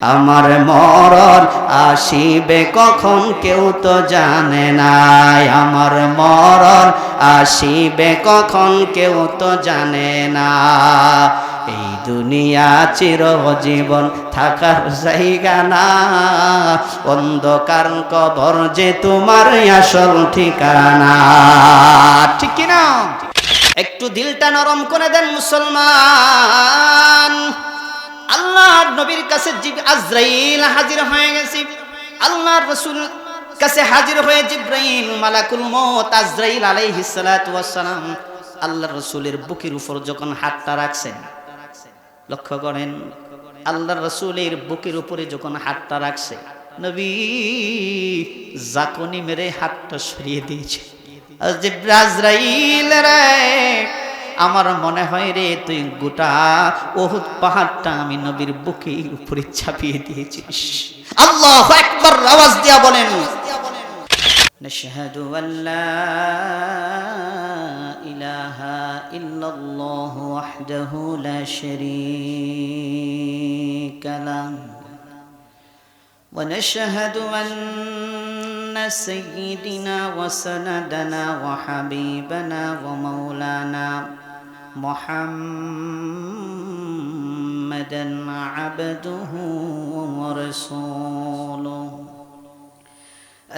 আমার মরণ আসিবে কখন কেউ তো জানে না, আমার মরণ আসিবে কখন কেউ তো জানে না। এই দুনিয়া চিরজীবন থাকার জায়গা না, অন্ধকার কবর যে তোমার আসল ঠিকানা। ঠিক কিনা? একটু দিলটা নরম করে দেন মুসলমান। আল্লাহর নবীর কাছে আজরাইল হাজির হয়ে গেছে। আল্লাহর রাসূল কাছে হাজির হয়ে জিবরাইল মালাকুল মউত আজরাইল আলাইহিস সালাতু ওয়াস সালাম আল্লাহর রাসূলের বুকের উপর যখন হাতটা রাখছেন, লক্ষ্য করেন আল্লাহর রাসূলের বুকের উপরে যখন হাতটা রাখছে, নবী জাকুনি মেরে হাতটা সরিয়ে দিয়েছে। আজরাইল রে, আমার মনে হয় রে তুই গোটা উহুদ পাহাড়টা আমি নবীর বুকের উপরে চাপিয়ে দিয়েছিস। আল্লাহু আকবার আওয়াজ দিয়া বলেন, নাশহাদু আল্লা ইলাহা ইল্লাল্লাহ ওয়াহদাহু লা শারীকা লাহু ওয়া নাশহাদু আন্না সাইয়্যিদিনা ওয়া সানাদানা ওয়া হাবিবানা ওয়া মাওলানা মুহাম্মাদান আবদুহু ওয়া রাসূলুহু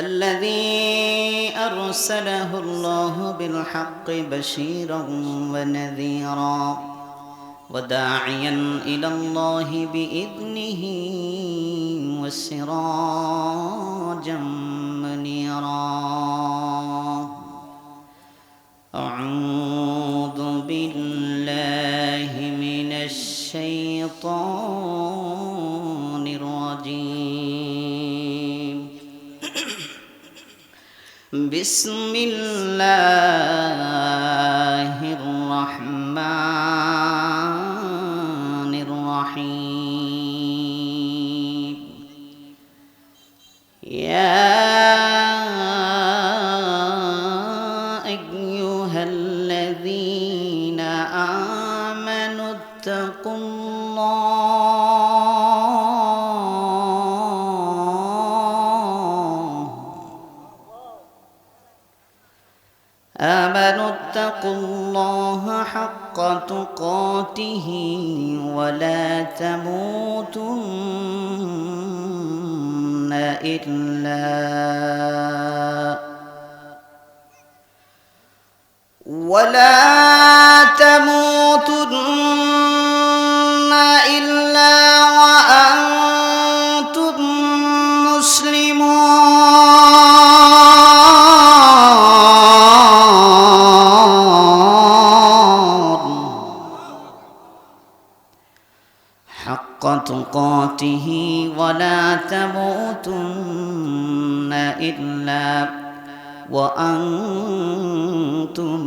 الذي أرسله الله بالحق بشيرا ونذيرا وداعيا إلى الله بإذنه وسراجا منيرا. أعوذ بالله من الشيطان الرجيم. بسم الله الرحمن الرحيم. يا أيها الذين آمنوا اتقوا الله حق تقاته ولا تموتن إلا وأنتم حق تقاته ولا تموتن إلا وأنتم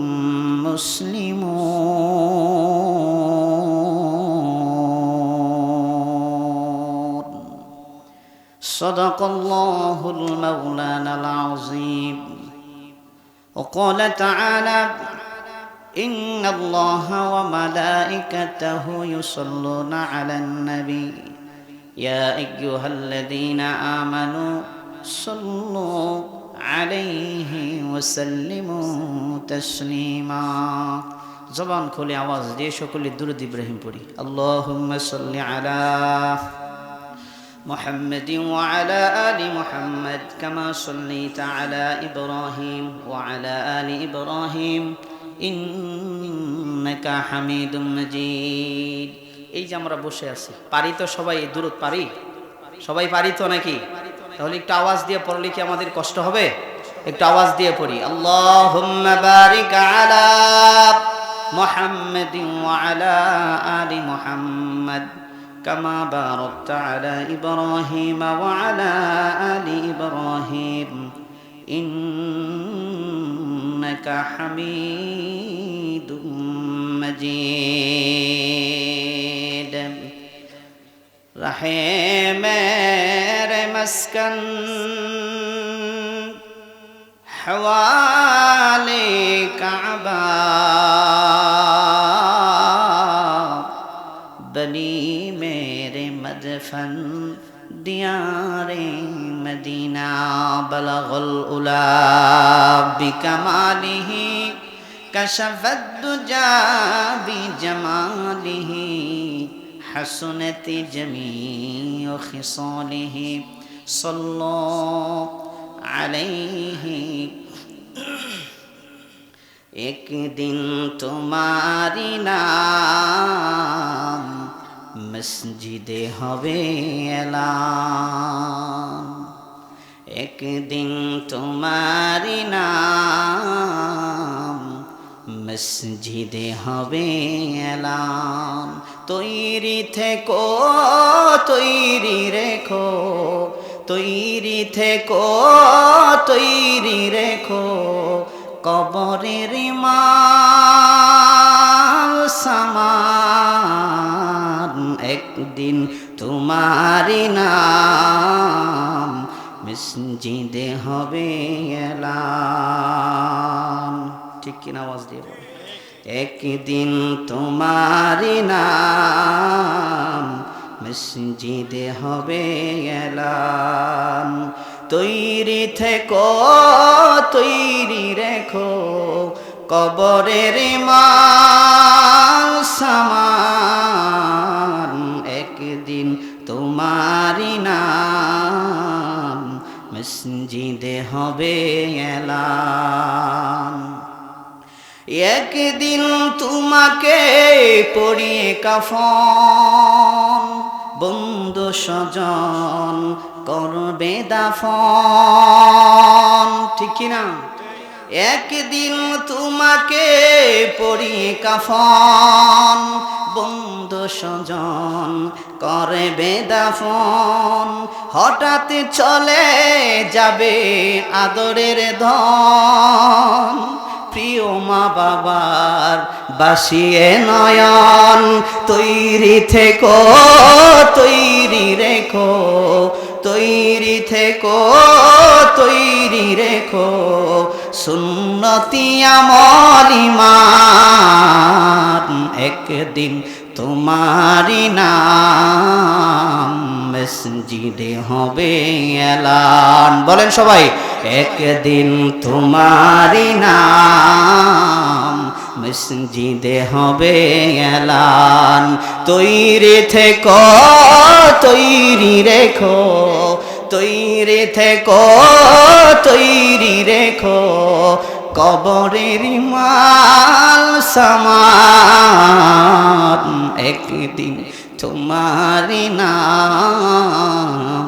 مسلمون. صدق الله المولانا العظيم. وقال تعالى إن الله وملائكته يصلون على النبي يا أيها الذين آمنوا صلوا عليه وسلموا تسليما. জবান খুলে আওয়াজ দিয়ে সকলে দুরূদ ইব্রাহিম পড়ি। আল্লাহুম্মা সাল্লি আলা محمد وعلى آل محمد كما صليت على إبراهيم وعلى آل إبراهيم ইন্নাকা হামিদুম মাজিদ. এই যে আমরা বসে আছি, পারি তো সবাই দুরূদ পারি? সবাই পারি তো নাকি? তাহলে একটু আওয়াজ দিয়ে পড়লে কি আমাদের কষ্ট হবে? একটু আওয়াজ দিয়ে পড়ি। আল্লাহুম্মা বারিক আলা মুহাম্মাদিন ওয়া আলা আলি মুহাম্মাদ কামা বারাকতা আলা ইব্রাহিম ওয়া আলা আলি ইব্রাহিম ইন্নাকা হামিদুম মজিদ. রহে মেরে মস্কন হওয়ালে কাবা बनी मेरे मदफन ديار مدينة بلغ الأولى بكماله كشف الدجى بجماله حسنت جميع خصاله صلوا عليه एक दिन तुम्हारी नाम मस्जिदे हवे एलान एक दिन तुम्हारी नाम मस्जिदे हवे एलान तैरी থেকো তৈরি রেখো তৈরি থেকো তৈরি রেখো কবরের মাল সামান একদিন তোমারি নাম মসজিদে হবে এলান ঠিক কিনা আওয়াজ দিয়ে বল একদিন তোমারি নাম মসজিদে হবে এলান তৈরি থেকো তৈরি রেখো কবরের মাল সামান একদিন তোমারি নাম মসজিদে হবে এলান একদিন তোমাকে পরিয়ে কাফন বন্ধু স্বজন করবে দাফন ঠিক কিনা একদিন তোমাকে পরিয়ে কাফন বন্ধু স্বজন করবে দাফন হঠাৎ চলে যাবে আদরের ধন প্রিয় মা বাবার বাসিয়ে নয়ন তৈরি থেকো তৈরি রেখো তৈরি থেকো তৈরি রেখো সুন্নতি আমল ঈমান একদিন তোমারি নাম মসজিদে হবে এলান বলেন সবাই একদিন তোমারি নাম মসজিদে হবে এলান তৈরি থেকো তৈরি রেখো তৈরি থেকো তৈরি রেখো কবরের মাল সামান একদিন তোমারি নাম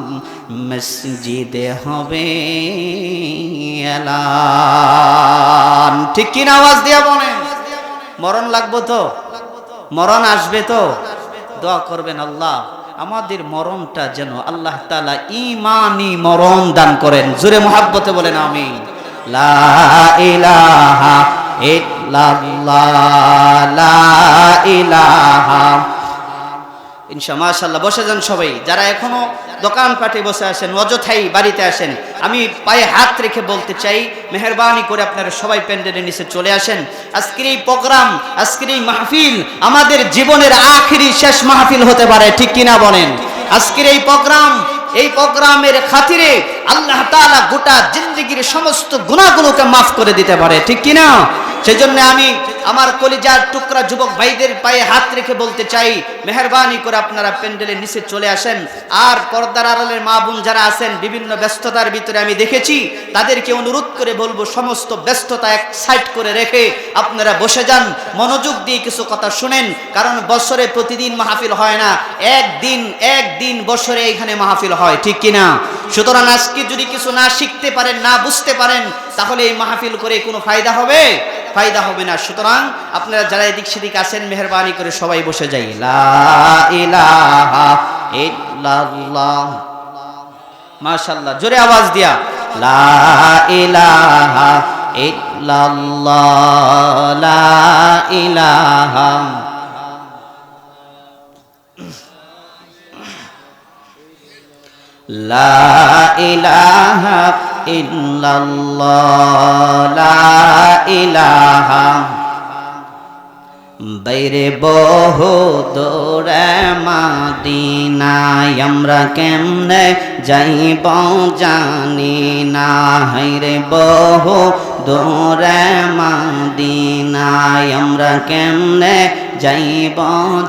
মসজিদে হবে এলান ঠিক কিনা আওয়াজ দিয়া বলেন মরণ লাগবো তো মরণ আসবে তো দোয়া করবেন আল্লাহ আমাদের মরণটা যেন আল্লাহ তাআলা ঈমানি মরণ দান করেন জোরে মুহাব্বতে বলেন আমিন লা ইলাহা ইল্লাল্লাহ লা ইলাহা ইনশাআল্লাহ মাশাআল্লাহ বসে যান সবাই যারা এখনো দোকান পাটে বসে আছেন অযথাই বাড়িতে আসেন আমি পায়ে হাত রেখে বলতে চাই মেহেরবানি করে আপনারা সবাই প্যান্ডেলের নিচে চলে আসেন আজকের এই প্রোগ্রাম আজকের এই মাহফিল আমাদের জীবনের আখেরি শেষ মাহফিল হতে পারে ঠিক কিনা বলেন আজকের এই প্রোগ্রামের খাতিরে আল্লাহ তাআলা গোটা জিন্দেগীর সমস্ত গুনাহগুলোকে মাফ করে দিতে পারে ঠিক কিনা সেজন্য আমি আমার কলিজার টুকরা যুবক ভাইদের পায়ে হাত রেখে বলতে চাই মেহেরবানি করে আপনারা প্যান্ডেলের নিচে চলে আসেন আর পর্দার আড়ালের মা বোন যারা আছেন বিভিন্ন ব্যস্ততার ভিতরে আমি দেখেছি তাদেরকে অনুরোধ করে বলবো সমস্ত ব্যস্ততা এক সাইড করে রেখে আপনারা বসে যান মনোযোগ দিয়ে কিছু কথা শুনেন কারণ বছরে প্রতিদিন মাহফিল হয় না একদিন বছরে এখানে মাহফিল হয় ঠিক কিনা সুতরাং আজকে যদি কিছু না শিখতে পারেন না বুঝতে পারেন তাহলে এই মাহফিল করে কোনো ফায়দা হবে না সুতরাং আপনারা যারা এদিক সেদিক আছেন মেহেরবানি করে সবাই বসে যাই লা ইলাহা ইল্লাল্লাহ মাশাআল্লাহ জোরে আওয়াজ দিয়া লা ইলাহা ইল্লাল্লাহ লা ইলাহা লা ইলাহা ইল্লাল্লাহ লা ইলাহা বাইরে বহু দূরে মদিনায় আমরা কেমনে যাইব জানি না, হায়রে বহু দূরে মদিনায় আমরা কেমনে যাইব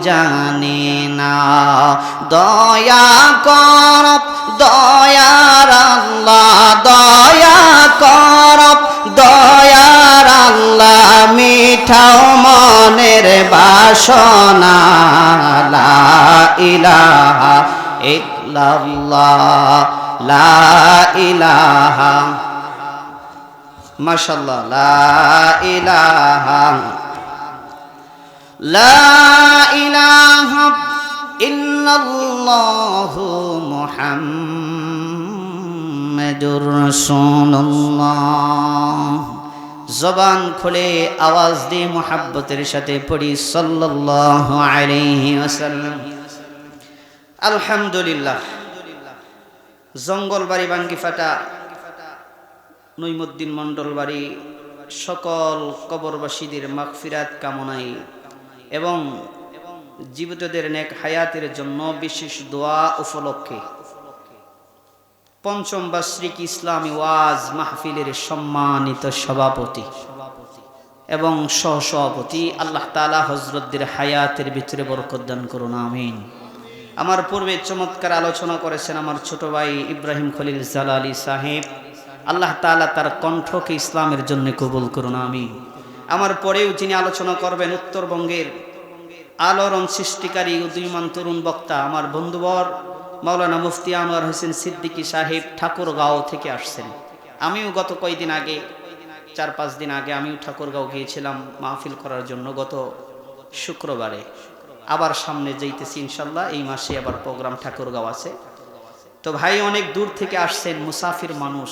জানি না। দয়া কর দয়ার আল্লাহ, দয়া কর দয়ার আল্লাহ, মিঠাও মনের বাসনা, লা ইলাহা ইল্লাল্লাহ, লা ইলাহা, মাশাআল্লাহ, লা ইলাহা, লা ইলাহা ইল্লাল্লাহু মুহাম্মাদুর রাসূলুল্লাহ। জবান খুলে আওয়াজ দিয়ে মুহাব্বতের সাথে পড়ি সাল্লাল্লাহু আলাইহি ওয়াসাল্লাম। আলহামদুলিল্লাহ। জঙ্গলবাড়ি বাঙ্গিফাটা নইমুদ্দিন মণ্ডল বাড়ি সকল কবরবাসীদের মাগফিরাত কামনায় এবং জীবিতদের নেক হায়াতের জন্য বিশেষ দোয়া উপলক্ষে পঞ্চম বার্ষিক ইসলামী ওয়াজ মাহফিলের সম্মানিত সভাপতি এবং সহসভাপতি আল্লাহ তাআলা হযরতদের হায়াতের ভিতরে বরকত দান করুন, আমিন। আমার পূর্বে চমৎকার আলোচনা করেছেন আমার ছোট ভাই ইব্রাহিম খলিল জালালী সাহেব, আল্লাহ তাআলা তার কণ্ঠকে ইসলামের জন্য কবুল করুন, আমিন। আমার পরেও যিনি আলোচনা করবেন উত্তরবঙ্গের আলোড়ন সৃষ্টিকারী উদীয়মান তরুণ বক্তা আমার বন্ধুবর মাওলানা মুফতি আনোয়ার হোসেন সিদ্দিকী সাহেব ঠাকুরগাঁও থেকে আসছেন। আমিও গত কয়েকদিন আগে 4-5 দিন আগে আমিও ঠাকুরগাঁও গিয়েছিলাম মাহফিল করার জন্য, গত শুক্রবারে। আবার সামনে যাইতেছি ইনশাল্লাহ, এই মাসে আবার প্রোগ্রাম ঠাকুরগাঁও আছে। তো ভাই অনেক দূর থেকে আসছেন, মুসাফির মানুষ,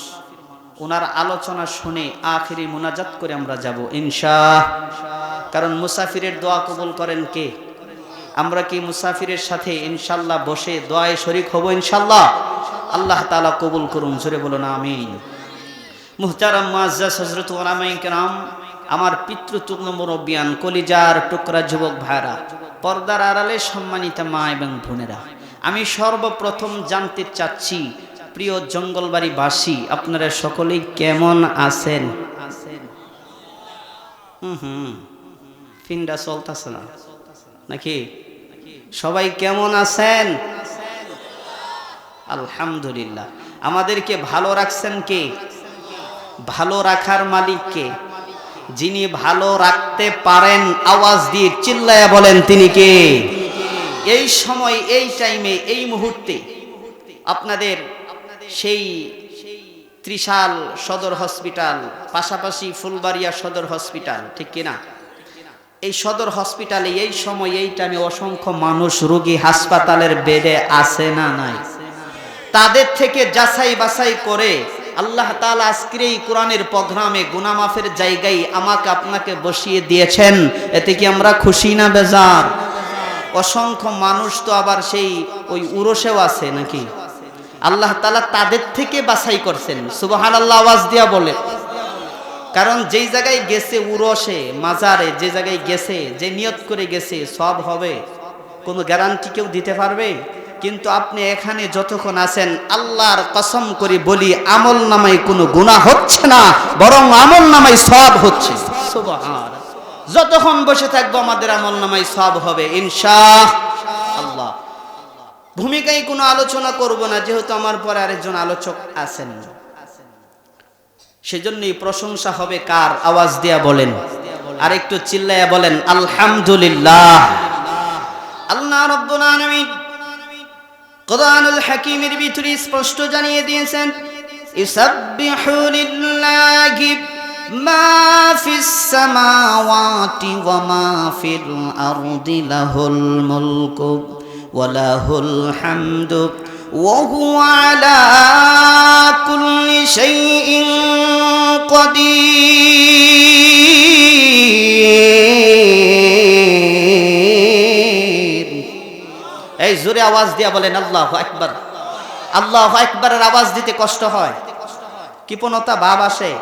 ওনার আলোচনা শুনে আখিরি মুনাজাত করে আমরা যাব ইনশাআল্লাহ। কারণ মুসাফিরের দোয়া কবুল করেন কে? আমরা কি মুসাফিরের সাথে ইনশাআল্লাহ বসে দোয়ায় শরীক হব ইনশাআল্লাহ? আল্লাহ তাআলা কবুল করুন, জোরে বলুন আমিন। মুহতারাম মুআজ্জাজ হযরত উলামায়ে কেরাম, আমার পিতৃতুল্য মুরব্বিয়ান, কলিজার টুকরা যুবক ভাইরা, পর্দার আড়ালে সম্মানিত মা এবং বোনেরা, আমি সর্বপ্রথম জানতে চাচ্ছি প্রিয় জঙ্গলবাড়িবাসী, আপনারা সকলেই কেমন আছেন? ফিন্ডা চলতেছে না নাকি? সবাই কেমন আছেন? আলহামদুলিল্লাহ। আমাদেরকে ভালো রাখছেন কে? ভালো রাখার মালিক কে? যিনি ভালো রাখতে পারেন আওয়াজ দিয়ে চিল্লায়া বলেন তিনি কে? এই সময়, এই টাইমে, এই মুহূর্তে আপনাদের সেই ত্রিশাল সদর হসপিটাল, পাশাপাশি ফুলবাড়িয়া সদর হসপিটাল, ঠিক কিনা? এই সদর হসপিটালে এই সময়, এই টাইমে অসংখ্য মানুষ রোগী হাসপাতালের বেডে আছে না নাই? তাদের থেকে যাচাই বাছাই করে আল্লাহ তাআলা আজকের এই কোরআনের প্রোগ্রামে গুনাহ মাফের জায়গায় আমাকে আপনাকে বসিয়ে দিয়েছেন। এতে কি আমরা খুশি না বেজার? অসংখ্য মানুষ তো আবার সেই ওই উরসেও আছে নাকি? আল্লাহ তাআলা তাদের থেকে বাছাই করছেন, সুবহানাল্লাহ আওয়াজ দিয়া বলে। কারণ যেই জায়গায় গেছে উরসে, মাজারে, যে জায়গায় গেছে, যে নিয়ত করে গেছে সব হবে, কোনো গ্যারান্টি কেউ দিতে পারবে? কিন্তু আপনি এখানে যতক্ষণ আছেন, আল্লাহর কসম করে বলি, আমল নামায় কোনো গুনাহ হচ্ছে না, বরং আমল নামায় সওয়াব হচ্ছে। সুবহানাল্লাহ। যতক্ষণ বসে থাকবো আমাদের আমল নামায় সওয়াব হবে ইনশাআল্লাহ। ভূমিকায় কোনো আলোচনা করব না, যেহেতু আমার পরে আরেকজন আলোচক আছেন। সেজন্যই প্রশংসা হবে কার? আওয়াজ দিয়া বলেন, আর একটু চিল্লায়া বলেন আলহামদুলিল্লাহ। আল্লাহ রাব্বুল আলামিন কোরআনুল হাকীমের ভিতরে স্পষ্ট জানিয়ে দিয়েছেন, ইসাববিহু লিল্লাহি মা ফিস সামাওয়াতি ওয়া মা ফিল আরদি লাহুল মুলকু ওয়া লাহুল হামদু ওয়া হুয়া আলা কুল্লি শাইইন কাদির। এই জোরে আওয়াজ দিয়া বলেন আল্লাহু আকবার। আল্লাহু আকবারের আওয়াজ দিতে কষ্ট হয়, কৃপণতা ভাব আসে।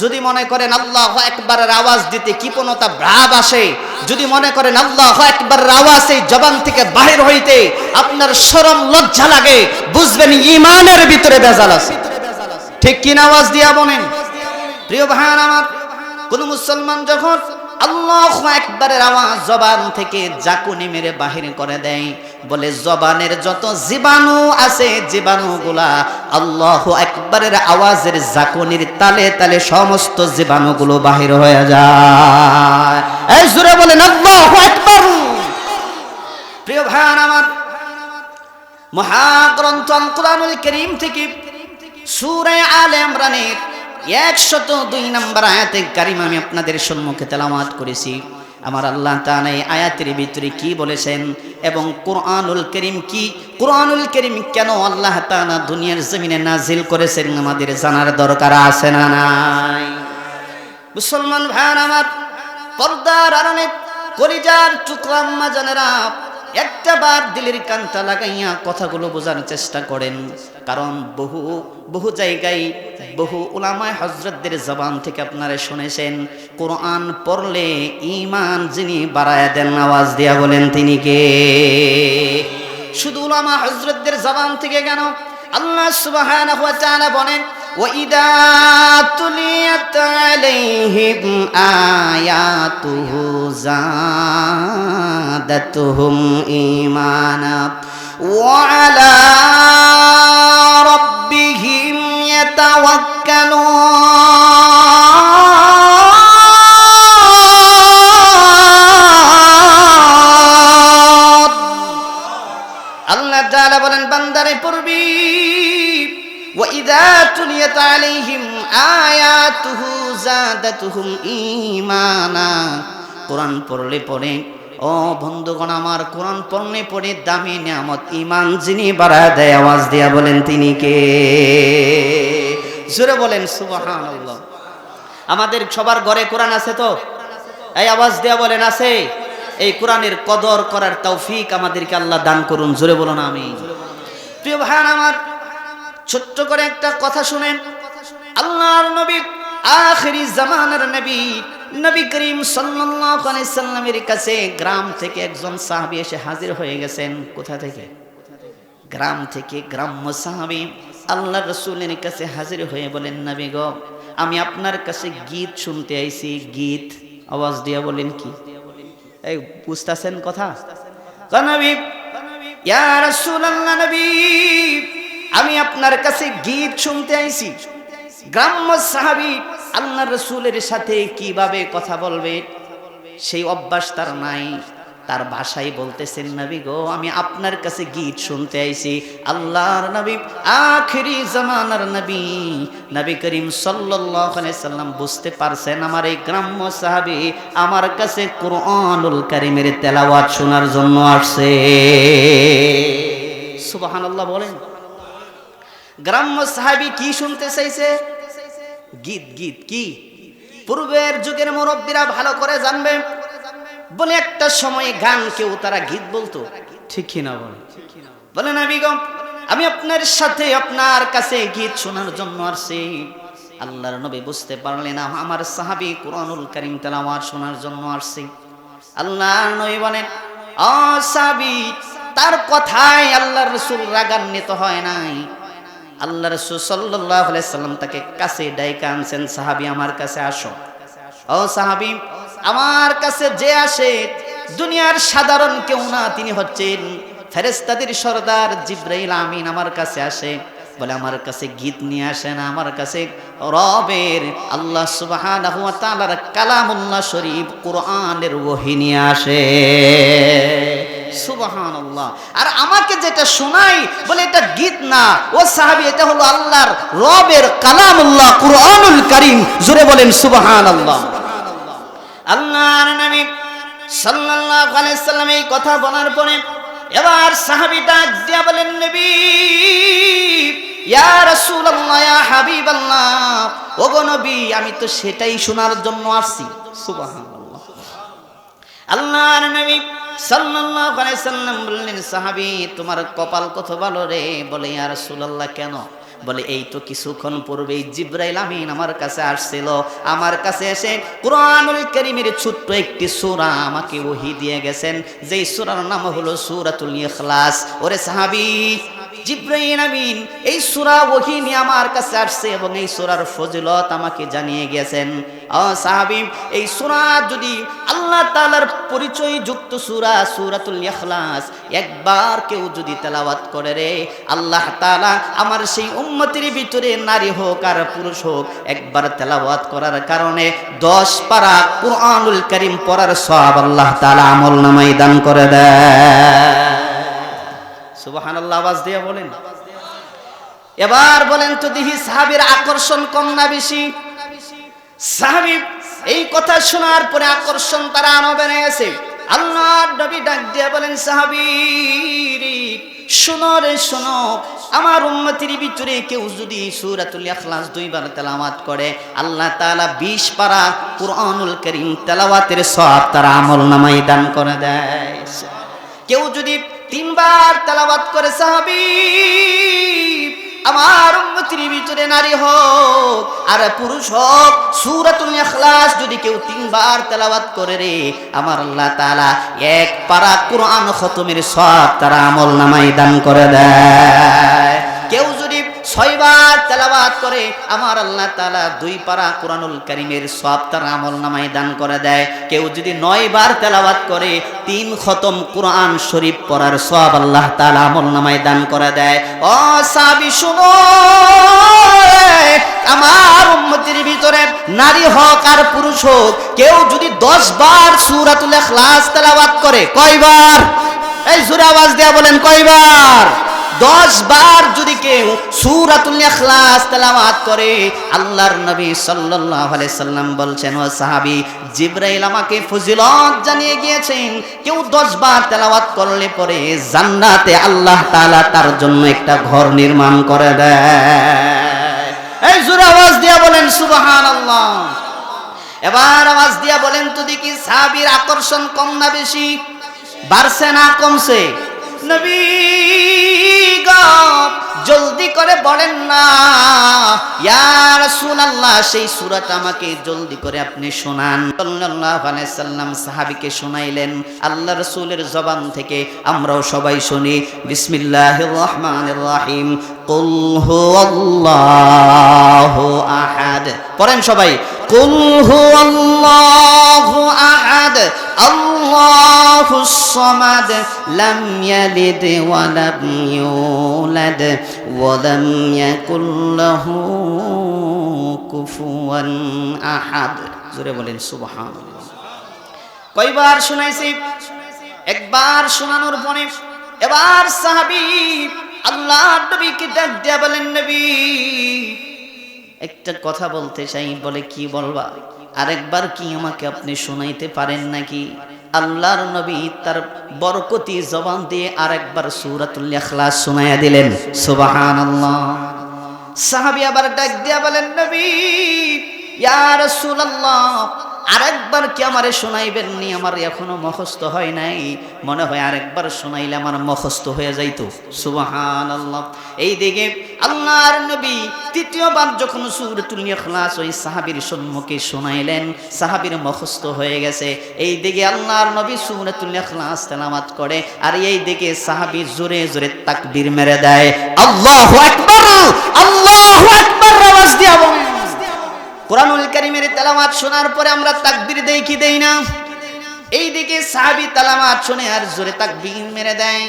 যদি মনে করেন আল্লাহু আকবারের আওয়াজ দিতে কৃপণতা ভাব আসে, যদি মনে করেন আল্লাহু আকবার আওয়াজ এই জবান থেকে বাহির হইতে আপনার শরম লজ্জা লাগে, বুঝবেন ঈমানের ভিতরে ভেজাল আছে। ঠিক কি না? আওয়াজ দিয়া বলেন। প্রিয় ভাইরা আমার, কোন মুসলমান যখন আল্লাহু আকবারের আওয়াজ জবান থেকে জাকুনি মেরে বাহির করে দেয়, বলে জবানের যত জীবাণু আছে জীবাণুগুলা আল্লাহু আকবারের আওয়াজের জাকুনির তালে তালে সমস্ত জীবাণুগুলো বাহির হয়ে যায়। এই জোরে বলেন আল্লাহু আকবার। প্রিয় ভাইরা আমার, মহাগ্রন্থ আল কোরআনুল কারীম থেকে সূরা আলে ইমরানের 102 নম্বর আয়াতে কারিমা আমি আপনাদের সম্মুখে তেলাওয়াত করেছি। আমার আল্লাহ তাআলা এই আয়াতের ভিতরে কি বলেছেন এবং কোরআনুল কারীম কি, কোরআনুল কারীম কেন আল্লাহ তাআলা দুনিয়ার জমিনে নাজিল করেছেন আমাদের জানার দরকার আছে না নাই? মুসলমান ভাইরা আমার, পর্দার আড়ালে কলিজার টুকরা আম্মা জানেরা, একটা বার দিলের কানটা লাগাইয়া কথাগুলো বোঝার চেষ্টা করেন। কারণ বহু জায়গায় বহু উলামায়ে হযরতদের জবান থেকে আপনারা শুনেছেন কোরআন পড়লে ঈমান যিনি বাড়ায় দেন, আওয়াজ দিয়া বলেন তিনি কে? শুধু উলামা হযরতদের জবান থেকে কেন, আল্লাহ সুবহানাহু ওয়া তাআলা বলেন ওয়াইদা তুলিয়াত আলাইহিম আয়াতুহু যাদাতুহুম ঈমানা ওয়া আলা রাব্বিহিম ইয়াতাওয়াক্কালুন। আল্লাহ তাআলা বলেন বান্দারে পড়বি ওয়াইদা তুলিয়াত আলাইহিম আয়াতুহু যাদাতুহুম ঈমানা, কোরআন পড়লে পড়ে ও বন্ধুগণ আমার, কোরআন পড়লে পড়ে দামি নিয়ামত ঈমান যিনি বাড়ায় দেয়, আওয়াজ দিয়া বলেন তিনি কে? জোরে বলেন সুবহানাল্লাহ। আমাদের সবার ঘরে কোরআন আছে তো? এই আওয়াজ দিয়া বলেন আছে? এই কোরআনের কদর করার তৌফিক আমাদেরকে আল্লাহ দান করুন। জোরে বলুন আমিন। প্রিয় ভাই আমার, ছোট্ট করে একটা কথা শুনেন। আল্লাহর নবী, আখিরি জামানার নবী, নবী করিম সাল্লাল্লাহু আলাইহি সাল্লামের কাছে গ্রাম থেকে একজন সাহাবী এসে হাজির হয়ে গেছেন। কোথা থেকে? গ্রাম থেকে। গ্রাম্য সাহাবী আল্লাহর রাসূলের কাছে হাজির হয়ে বলেন, নবী গো, আমি আপনার কাছে গীত শুনতে আইছি। গীত, আওয়াজ দিয়া বলেন কি? এই বুঝতাছেন কথা? নবী, ইয়া রাসূলুল্লাহ, নবী আমি আপনার কাছে গীত শুনতে আইছি। গ্রাম্য সাহাবী আল্লাহর রাসূলের সাথে কিভাবে কথা বলবে সেই অভ্যাস তার নাই। তার ভাষায় বলতেছেন, নবী গো, আমি আপনার কাছে গীত শুনতে আইছি। আল্লাহর নবী, আখিরি জামানার নবী, নবী করিম সাল্লাল্লাহু আলাইহি সাল্লাম বুঝতে পারছেন আমার এই গ্রাম্য সাহাবী আমার কাছে কোরআনুল কারীমের তেলাওয়াত শোনার জন্য আসছে। সুবহানাল্লাহ বলেন। গ্রাম্য সাহাবী কি শুনতে চাইছে? গীত। গীত কি? পূর্বের যুগের মুরব্বীরা ভালো করে জানবে, বলে একটা সময়ে গান কেউ তারা গীত বলতো, ঠিক কি না? বলে নবী গো, আমি আপনার সাথে আপনার কাছে গীত শোনার জন্য আসছি। আল্লাহর নবী বুঝতে পারলেন না আমার সাহাবী কোরআনুল কারীম তেলাওয়াত শোনার জন্য আসছে। আল্লাহর নবী বলেন, ও সাহাবী, তার কথায় আল্লাহর রাসূল রাগান্বিত হয় নাই। আল্লাহ রাসূল সাল্লাল্লাহু আলাইহি সাল্লাম তাকে কাছে ডাইকা আনছেন, সাহাবী আমার কাছে আসো। ও সাহাবী, আমার কাছে যে আসে দুনিয়ার সাধারণ কেউ না, তিনি হচ্ছেন ফেরেশতাদের সরদার জিবরাইল আমিন। আমার কাছে আসে, বলে আমার কাছে গীত নিয়ে আসে না, আমার কাছে রবের আল্লাহ সুবহানাহু ওয়া তাআলার কালামুল্লাহ শরীফ কোরআনের ওহী নিয়ে আসে। সুবহানাল্লাহ। আর আমাকে যেটা শোনাই বলে এটা গীত না, ও সাহাবী, এটা হলো আল্লাহর রবের কালামুল্লাহ কোরআনুল কারীম। জোরে বলেন সুবহানাল্লাহ। আল্লাহর নবী সাল্লাল্লাহু আলাইহি সাল্লাম এই কথা বলার পরে এবার সাহাবী ডাক দিয়া বলেন, নবী, ইয়া রাসূলুল্লাহ, ইয়া হাবিবাল্লাহ, ওগো নবী, আমি তো সেটাই শোনার জন্য আসছি। সুবহানাল্লাহ। আল্লাহর নবী সাল্লাল্লাহু আলাইহি সাল্লাম বললেন, সাহাবী, তোমার কপাল কত ভালো রে। বলে, ইয়া রাসূলুল্লাহ, কেন? বলে এই তো কিছুক্ষণ পূর্বেই জিবরাইল আমিন আমার কাছে আসছিল, আমার কাছে এসে কুরআনুল কারীমের ছোট্ট একটি সূরা আমাকে ওহী দিয়ে গেছেন, যেই সূরার নাম হলো সূরাতুল ইখলাস। ওরে সাহাবী, জিবরাইল আমিন এই সূরা ওহী নিয়ে আমার কাছে আসছে এবং এই সূরার ফজিলত আমাকে জানিয়ে গেছেন। সাহাবী, এই সূরা যদি আল্লাহ তাআলার পরিচয় যুক্ত সূরা সূরাতুল ইখলাস একবার কেউ যদি তেলাওয়াত করে রে, আল্লাহ তাআলা আমার সেই উম্মতের ভিতরে নারী হোক আর পুরুষ হোক একবার তেলাওয়াত করার কারণে 10 পারা কুরআনুল কারীম পড়ার সওয়াব আল্লাহ তাআলা আমলনামায় দান করে দেয়। সুবহানাল্লাহ, আওয়াজ দিয়ে বলেন। এবার বলেন তো দেখি সাহাবীর আকর্ষণ কম না বেশি? সাহাবী এই কথা শোনার পরে আকর্ষণ তারা আরো বেড়ে গেছে। আল্লাহর নবী ডাক দিয়ে বলেন, সাহাবী শোনো রে শোনো, আমার উম্মতের ভিতরে কেউ যদি সূরাতুল ইখলাস 2 বার তেলাওয়াত করে আল্লাহ তাআলা 20 পারা কুরআনুল কারীম তেলাওয়াতের সওয়াব তার আমলনামায় দান করে দেয়। কেউ যদি 3 বার তেলাওয়াত করে সাহাবী, আমার উম্মতের ভিতরে নারী হোক আর পুরুষ হোক, সূরাতুল ইখলাস যদি কেউ 3 বার তেলাওয়াত করে রে, আমার আল্লাহ তাআলা 1 পারা কুরআন খতমের সওয়াব তার আমলনামায় দান করে দেয়। কেউ যদি 6 বার তেলাওয়াত করে আমার আল্লাহ তাআলা 2 পারা কুরআনুল কারীমের সওয়াব তার আমলনামায় দান করে দেয়। কেউ যদি 9 বার তেলাওয়াত করে 3 খতম কুরআন শরীফ পড়ার সওয়াব আল্লাহ তাআলা আমলনামায় দান করে দেয়। ও সাহাবী শুনো, আমার উম্মতের ভিতরে নারী হোক আর পুরুষ হোক কেউ যদি 10 বার সূরাতুল ইখলাস তেলাওয়াত করে, কয়বার? এই জোরে আওয়াজ দেয়া বলেন, কয়বার? 10 বার যদি কেউ সূরাতুল ইখলাস তেলাওয়াত করে, আল্লাহর নবী সাল্লাল্লাহু আলাইহি সাল্লাম বলছেন, ও সাহাবী জিবরাইল আমাকে ফজিলত জানিয়ে গিয়েছেন, কেউ 10 বার তেলাওয়াত করলে পরে জান্নাতে আল্লাহ তাআলা তার জন্য একটা ঘর নির্মাণ করে দেয়। এই জোরে আওয়াজ দিয়া বলেন সুবহানাল্লাহ। এবার আওয়াজ দিয়া বলেন তো দেখি সাহাবীর আকর্ষণ কম না বেশি? বাড়ছে না কমছে? নবী গো জলদি করে বলেন না, ইয়া রাসূলুল্লাহ সেই সূরাটা আমাকে জলদি করে আপনি শোনান। সাল্লাল্লাহু আলাইহি সাল্লাম সাহাবীকে শোনাইলেন আল্লাহ রাসূলের জবান থেকে। আমরাও সবাই শুনি, বিসমিল্লাহির রহমানির রহিম। কুল হুয়াল্লাহু আহাদ। পড়েন সবাই, কুল হুয়াল্লাহু আহাদ আল্লাহুস সামাদ লাম ইয়ালিদ ওয়া লাম ইউলাদ ওয়া লাম ইয়াকুল লাহু কুফুয়ান আহাদ। জোরে বলেন সুবহানাল্লাহ। কয়বার শুনাইছি? একবার শোনানোর পরে এবার সাহাবী আল্লাহর নবীকে ডাক দিয়ে বলেন, নবী একটা কথা বলতে চাই। বলে, কি বলবা? আরেকবার কি আমাকে আপনি শোনাইতে পারেন নাকি? আল্লাহর নবী তার বরকতি জবান দিয়ে আরেকবার সূরাতুল ইখলাস শোনায়া দিলেন। সুবহানাল্লাহ। সাহাবী আবার ডাক দিয়া বলেন, নবী ইয়া রাসূলুল্লাহ আরেকবার কি আমারে শোনাইবেন নি? আমার এখনো মুখস্থ হয় নাই, মনে হয় আরেকবার শোনাইলে আমার মুখস্থ হয়ে যাইতো। সুবহানাল্লাহ। এই দিকে আল্লাহর নবী তৃতীয়বার যখন সূরাতুল ইখলাস ওই সাহাবীর সম্মুখে শোনাইলেন, সাহাবীর মুখস্থ হয়ে গেছে। এই দিকে আল্লাহর নবী সূরাতুল ইখলাস তেলাওয়াত করে, আর এই দিকে সাহাবী জোরে জোরে তাকবীর মেরে দেয়, আল্লাহু আকবার, আল্লাহু আকবার আওয়াজ দিয়া বলেন। কুরআনুল কারীমের তেলাওয়াত শোনার পরে আমরা তাকবীর দেই কি দেই না? এইদিকে সাহাবী তেলাওয়াত শুনে আর জোরে তাকবীর মেরে দেয়।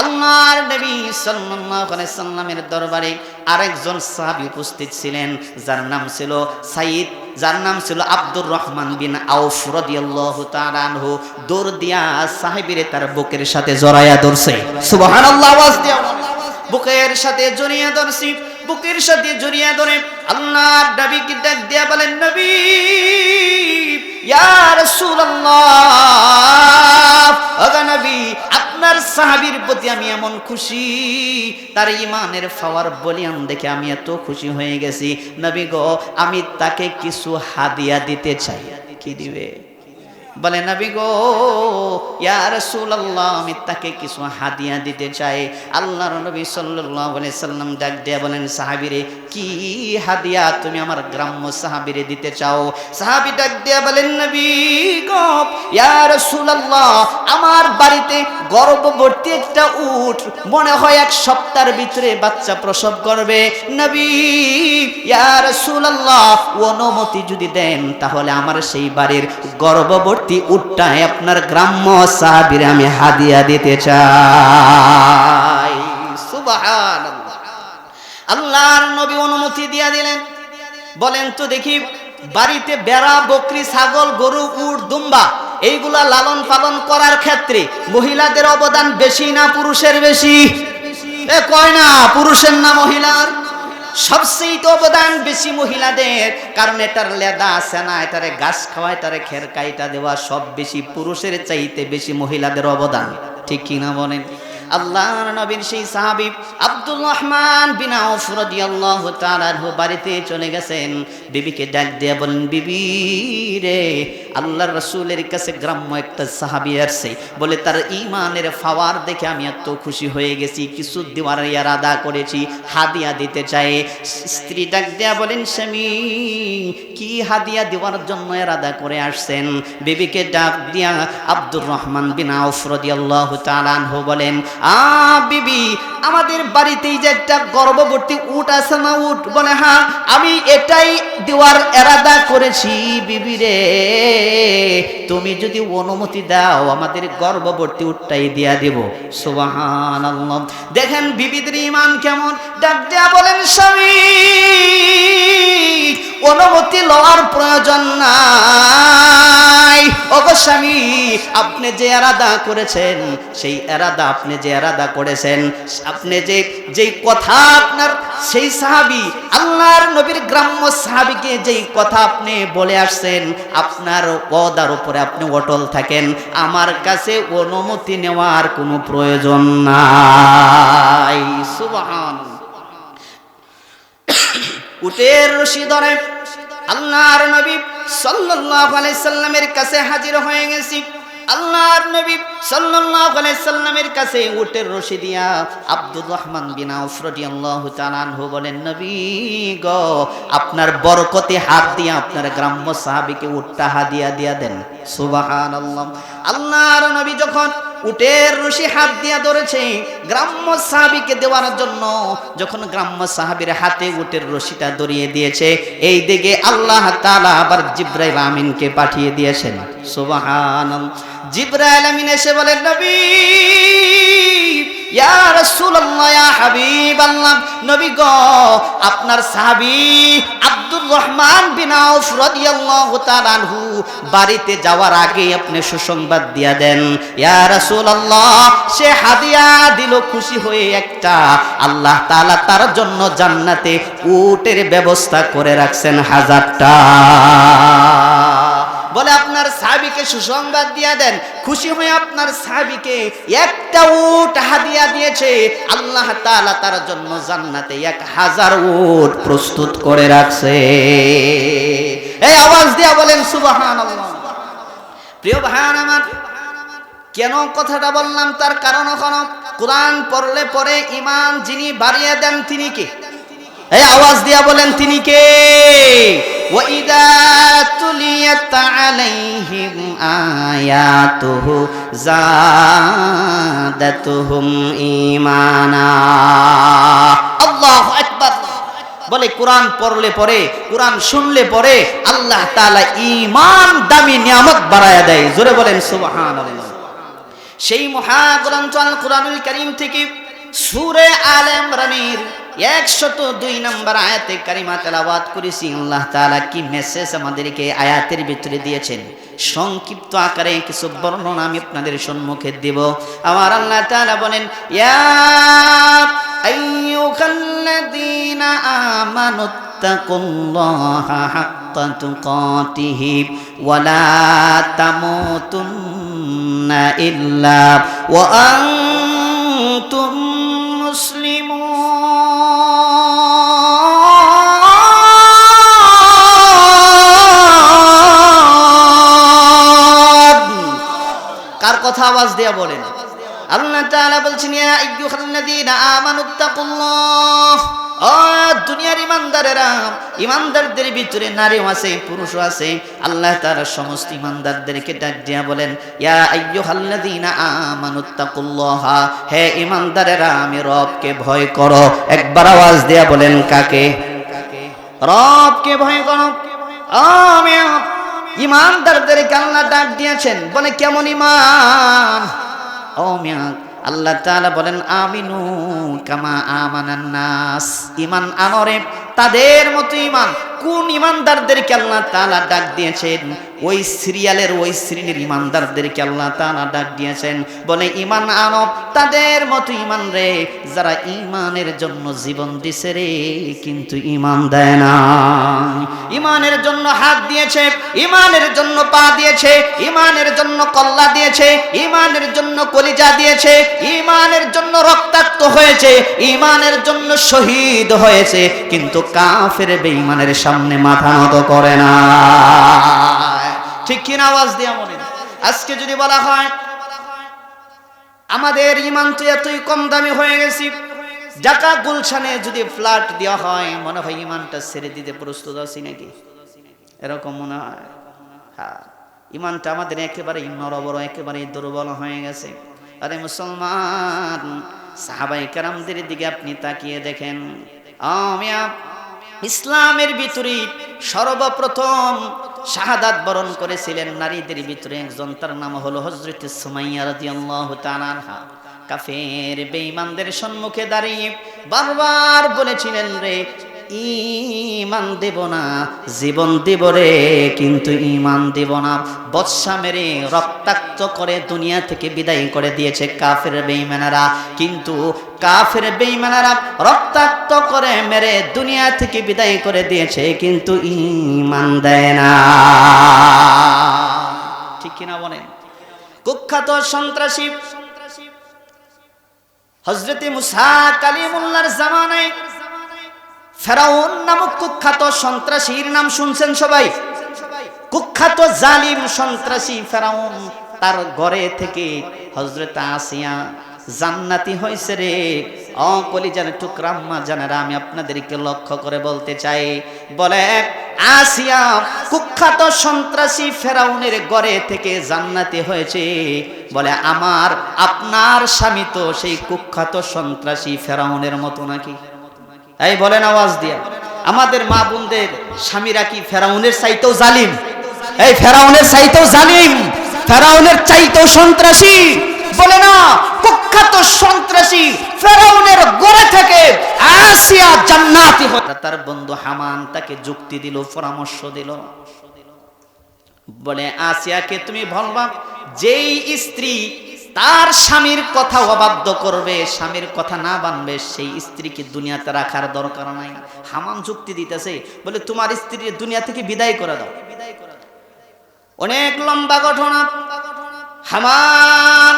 আল্লাহর নবী সাল্লাল্লাহু আলাইহি সাল্লামের দরবারে আরেকজন সাহাবী উপস্থিত ছিলেন, যার নাম ছিল সাইদ, যার নাম ছিল আব্দুর রহমান বিন আউফ রাদিয়াল্লাহু তাআলা আনহু। দৌড় দিয়া সাহাবীরে তার বুকের সাথে জড়ায়া ধরছে। সুবহানাল্লাহ আওয়াজ দিয়া বুকের সাথে জড়িয়ে ধরছি। বুকের সাথে জড়িয়ে ধরে আল্লাহর নবীকে ডাক দিয়া বলেন, নবী ইয়া রাসূলুল্লাহ, ওগো নবী আপনার সাহাবীর প্রতি আমি এমন খুশি, তার ঈমানের পাওয়ার বলিয়ান দেখে আমি এত খুশি হয়ে গেছি। নবী গো আমি তাকে কিছু হাদিয়া দিতে চাই। কি দিবে? বলে নবী গো ইয়া রাসূলুল্লাহ আমি তাকে কিছু হাদিয়া দিতে চাই। আল্লাহর নবী সাল্লাল্লাহু আলাইহি সাল্লাম ডাক দিয়ে বলেন সাহাবীরে কি হাদিয়া তুমি আমার গ্রাম্য সাহাবীরে দিতে চাও? সাহাবী ডাক দিয়ে বলেন নবী গো ইয়া রাসূলুল্লাহ আমার বাড়িতে গর্ভবতী একটা উট মনে হয় এক সপ্তাহের ভিতরে বাচ্চা প্রসব করবে। নবী ইয়া রাসূলুল্লাহ অনুমতি যদি দেন তাহলে আমার সেই বাড়ির গর্ভবতী উটটা আপনার গ্রাম্য সাহাবীরে আমি হাদিয়া দিতে চাই। সুবহানাল্লাহ। আল্লাহর নবী অনুমতি দিয়া দিলেন। বলেন তো দেখি বাড়িতে বেড়া বকরি ছাগল গরু উট দুম্বা এইগুলা লালন পালন করার ক্ষেত্রে মহিলাদের অবদান বেশি না পুরুষের বেশি? কয় না পুরুষের না মহিলার? সবচেয়ে অবদান বেশি মহিলাদের, কারণ এটার লেদা আছে না, এটারে ঘাস খাওয়া, এটারে খের কাইটা দেওয়া সব বেশি পুরুষের চাইতে বেশি মহিলাদের অবদান। ঠিক কিনা বলেন? আল্লাহর নবীর সেই সাহাবী আব্দুর রহমান বিন আউফ রাদিয়াল্লাহু তাআলা আনহু বাড়িতে চলে গেছেন। বিবিকে ডাক দিয়ে বলেন বিবি রে আল্লাহর রাসূলের কাছে গ্রাম্য একটা সাহাবী আসছে, বলে তার ঈমানের পাওয়ার দেখে আমি এত খুশি হয়ে গেছি, কিছু দেওয়ার ইরাদা করেছি, হাদিয়া দিতে চাই। স্ত্রী ডাক দিয়ে বলেন স্বামী কি হাদিয়া দেওয়ার জন্য ইরাদা করে আসছেন? বিবিকে ডাক দিয়া আব্দুর রহমান বিন আউফ রাদিয়াল্লাহু তাআলা আনহু বলেন বিবি আমাদের বাড়িতেই যে একটা গর্ভবতী উট আছে না উট, বলে হ্যাঁ আমি এটাই দেওয়ার ইরাদা করেছি বিবি রে, তুমি যদি অনুমতি দাও আমাদের গর্ভবতী উটটাই দিয়া দেব। সুবহানাল্লাহ। দেখেন বিবিদের ঈমান কেমন। ডাক দিয়া বলেন স্বামী অনুমতি লওয়ার প্রয়োজন নাই। ওগো স্বামী আপনি যে ইরাদা করেছেন সেই ইরাদা আপনি যে ইরাদা করেছেন, আপনি যেই কথা আপনার সেই সাহাবী আল্লাহর নবীর গ্রাম্য সাহাবীকে যেই কথা আপনি বলে আসছেন আপনার ওয়াদার উপরে আপনি অটল থাকেন, আমার কাছে অনুমতি নেওয়ার কোনো প্রয়োজন নাই। সুবহানাল্লাহ। উটের রশি ধরে আল্লাহর নবী সাল্লাল্লাহু আলাইহি সাল্লামের কাছে হাজির হয়ে গেছি। আল্লাহর নবী সাল্লাল্লাহু আলাইহি সাল্লামের কাছে উটের রশি দিয়া আব্দুর রহমান বিন আউফ রাদিয়াল্লাহু তাআলা আনহু বলেন নবী গো আপনার বরকতে হাত দিয়া আপনার গ্রাম্য সাহাবীকে উটটা হাদিয়া দিয়া দেন। সুবহানাল্লাহ। আল্লাহর নবী যখন উটের রশি হাত দিয়া ধরেছে গ্রাম্য সাহাবীকে দেওয়ার জন্য, যখন গ্রাম্য সাহাবীর হাতে উটের রশিটা ধরিয়ে দিয়েছে এই দিকে আল্লাহ তাআলা আবার জিবরাইল আমিনকে পাঠিয়ে দিয়েছেন। সুবহানাল্লাহ। জিবরাইল আমিন এসে বলেন নবী ইয়া রাসূলুল্লাহ ইয়া হাবিবাল্লাহ নবী গো আপনার সাহাবী আব্দুর রহমান বিন আউফ রাদিয়াল্লাহু তাআলা আনহু বাড়িতে যাওয়ার আগে আপনি সুসংবাদ দিয়া দেন ইয়া রাসূলুল্লাহ সে হাদিয়া দিল খুশি হয়ে একটা, আল্লাহ তাআলা তার জন্য জান্নাতে উটের ব্যবস্থা করে রাখছেন 1000টা। বলে আপনার সাহাবীকে সুসংবাদ দিয়া দেন খুশি হয়ে আপনার সাহাবীকে একটা উট হাদিয়া দিয়েছে, আল্লাহ তাআলা তার জন্য জান্নাতে 1000 উট প্রস্তুত করে রাখছে। এই আওয়াজ দিয়া বলেন সুবহানাল্লাহ। প্রিয় ভাইরা আমার কেন কথাটা বললাম তার কারণ হলো কোরআন পড়লে পরে ঈমান যিনি বাড়িয়ে দেন তিনি কে? এই আওয়াজ দিয়া বলেন তিনি কে? وَإِذَا تُلِيَتْ عَلَيْهِمْ آيَاتُهُ زَادَتْهُمْ ঈমানা। আল্লাহু আকবার। বলে কোরআন পড়লে পরে কোরআন শুনলে পরে আল্লাহ তাআলা ঈমান দামি নিয়ামত বাড়ায়া দেয়। জোরে বলেন সুবহানাল্লাহ। সেই মহাগ্রন্থ আল কোরআনুল কারীম থেকে সূরা আলে ইমরানের 102 নম্বর আয়াতে কারিমা তেলাওয়াত করেছি। আল্লাহ তাআলা কি মেসেজ আমাদেরকে আয়াতের ভিতরে দিয়েছেন সংক্ষিপ্ত আকারে কিছু বর্ণনা আমি আপনাদের সম্মুখে দেব। আমার আল্লাহ তাআলা বলেন ইয়া আইয়ুহাল্লাযীনা আমানুত্তাকুল্লাহা হাক্কা তুকাতিহি ওয়া লা তামুতুন্না ইল্লা ওয়া আনতুম মুসলিমুন। কথা আওয়াজ দিয়ে বলেন। আল্লাহ তাআলা বলছেন ইয়া আইয়ুহাল্লাযীনা আমানুত্তাকুল্লাহ, ও দুনিয়ার ইমানদারেরা, ইমানদারদের ভিতরে নারীও আছে পুরুষও আছে। আল্লাহ তাআলা সমস্ত ইমানদারদেরকে ডাক দিয়া বলেন ইয়া আইয়ুহাল্লাযীনা আমানুত্তাকুল্লাহ, হে ইমানদারেরা আমি রবকে ভয় করো। একবার আওয়াজ দিয়া বলেন কাকে? রবকে ভয় করো। আমি ইমানদারদেরকে আল্লাহ ডাক দিয়েছেন, বলে কেমন ইমান? ও মিয়া, আল্লাহ তাআলা বলেন আমিনু কামা আমানান নাস, ইমান আনরে তাদের মতো ইমান। কোন ইমানদারদেরকে আল্লাহ তাআলা ডাক দিয়েছেন? ওই সিরিয়ালের ওই শ্রেণীর ইমানদারদেরকে আল্লাহ তাআলা ডাক দিয়েছেন, বলে ইমান আনো তাদের মতো ইমান রে, যারা ইমানের জন্য জীবন দিছে রে কিন্তু ইমান দেয় না। ইমানের জন্য হাত দিয়েছে, ইমানের জন্য পা দিয়েছে, ইমানের জন্য কল্লা দিয়েছে, ইমানের জন্য কলিজা দিয়েছে, ইমানের জন্য রক্তাক্ত হয়েছে, ইমানের জন্য শহীদ হয়েছে, কিন্তু কাফের বেঈমানের সামনে মাথা নত করে না। ঠিক কিনা? আওয়াজ দিয়া বলেন। আজকে যদি বলা হয় আমাদের ইমান তো এতই কম দামি হয়ে গেছি, ঢাকা গুলশানে যদি ফ্ল্যাট দেওয়া হয় মনে হয় ইমানটা ছেড়ে দিতে প্রস্তুত আছি নাকি? এরকম মনে হয়। হ্যাঁ, ইমানটা আমাদের একেবারেই নরবর, একেবারেই দুর্বল হয়ে গেছে। আরে মুসলমান, সাহাবায়ে কেরামদের দিকে আপনি তাকিয়ে দেখেন। ইসলামের ভিতরে সর্বপ্রথম শাহাদাত বরণ করেছিলেন নারীদের ভিতরে একজন, তার নাম হলো হযরত সুমাইয়া রাদিয়াল্লাহু তাআলা আনহা। কাফের বেঈমানদের সম্মুখে দাঁড়িয়ে বারবার বলেছিলেন রে ঈমান দেব না, জীবন দেব রে কিন্তু ঈমান দেব না। বৎসা মেরে রক্তাক্ত করে দুনিয়া থেকে বিদায় করে দিয়েছে কাফের বেঈমানেরা, কিন্তু কাফের বেঈমানেরা রক্তাক্ত করে মেরে দুনিয়া থেকে বিদায় করে দিয়েছে কিন্তু ঈমান দেয় না। ঠিক কিনা বলেন? কুখ্যাত সন্ত্রাসী হযরত মুসা কালিমুল্লাহর জামানায় ফেরাউন নামক কুখ্যাত সন্ত্রাসীর নাম শুনছেন সবাই? কুখ্যাত জালিম সন্ত্রাসী ফেরাউন, তার ঘরে থেকে হযরত আসিয়া জান্নাতি হয়েছে রে। কলিজার টুকরা আম্মা জানেরা, আমি আপনাদেরকে লক্ষ্য করে বলতে চাই, বলে আসিয়া কুখ্যাত সন্ত্রাসী ফেরাউনের ঘরে থেকে জান্নাতি হয়েছে, বলে আমার আপনার স্বামী তো সেই কুখ্যাত সন্ত্রাসী ফেরাউনের মতো নাকি? এই বলেন আওয়াজ দিয়া। আমাদের মা বোনদের স্বামীরা কি ফেরাউনের চাইতেও জালিম? এই ফেরাউনের চাইতেও জালিম, ফেরাউনের চাইতেও সন্ত্রাসী? বলে না, কুখ্যাত সন্ত্রাসী ফেরাউনের ঘরে থেকে আসিয়া জান্নাতি হয়ে। তার বন্ধু হামান তাকে যুক্তি দিল, পরামর্শ দিল, বলে আসিয়াকে তুমি বলবা যেই স্ত্রী তার স্বামীর কথা অবাধ্য করবে, স্বামীর কথা না মানবে, সেই স্ত্রীকে দুনিয়াতে রাখার দরকার নাই। হামান যুক্তি দিতেছে, বলে তোমার স্ত্রী দুনিয়া থেকে বিদায় করে দাও। অনেক লম্বা ঘটনা। হামান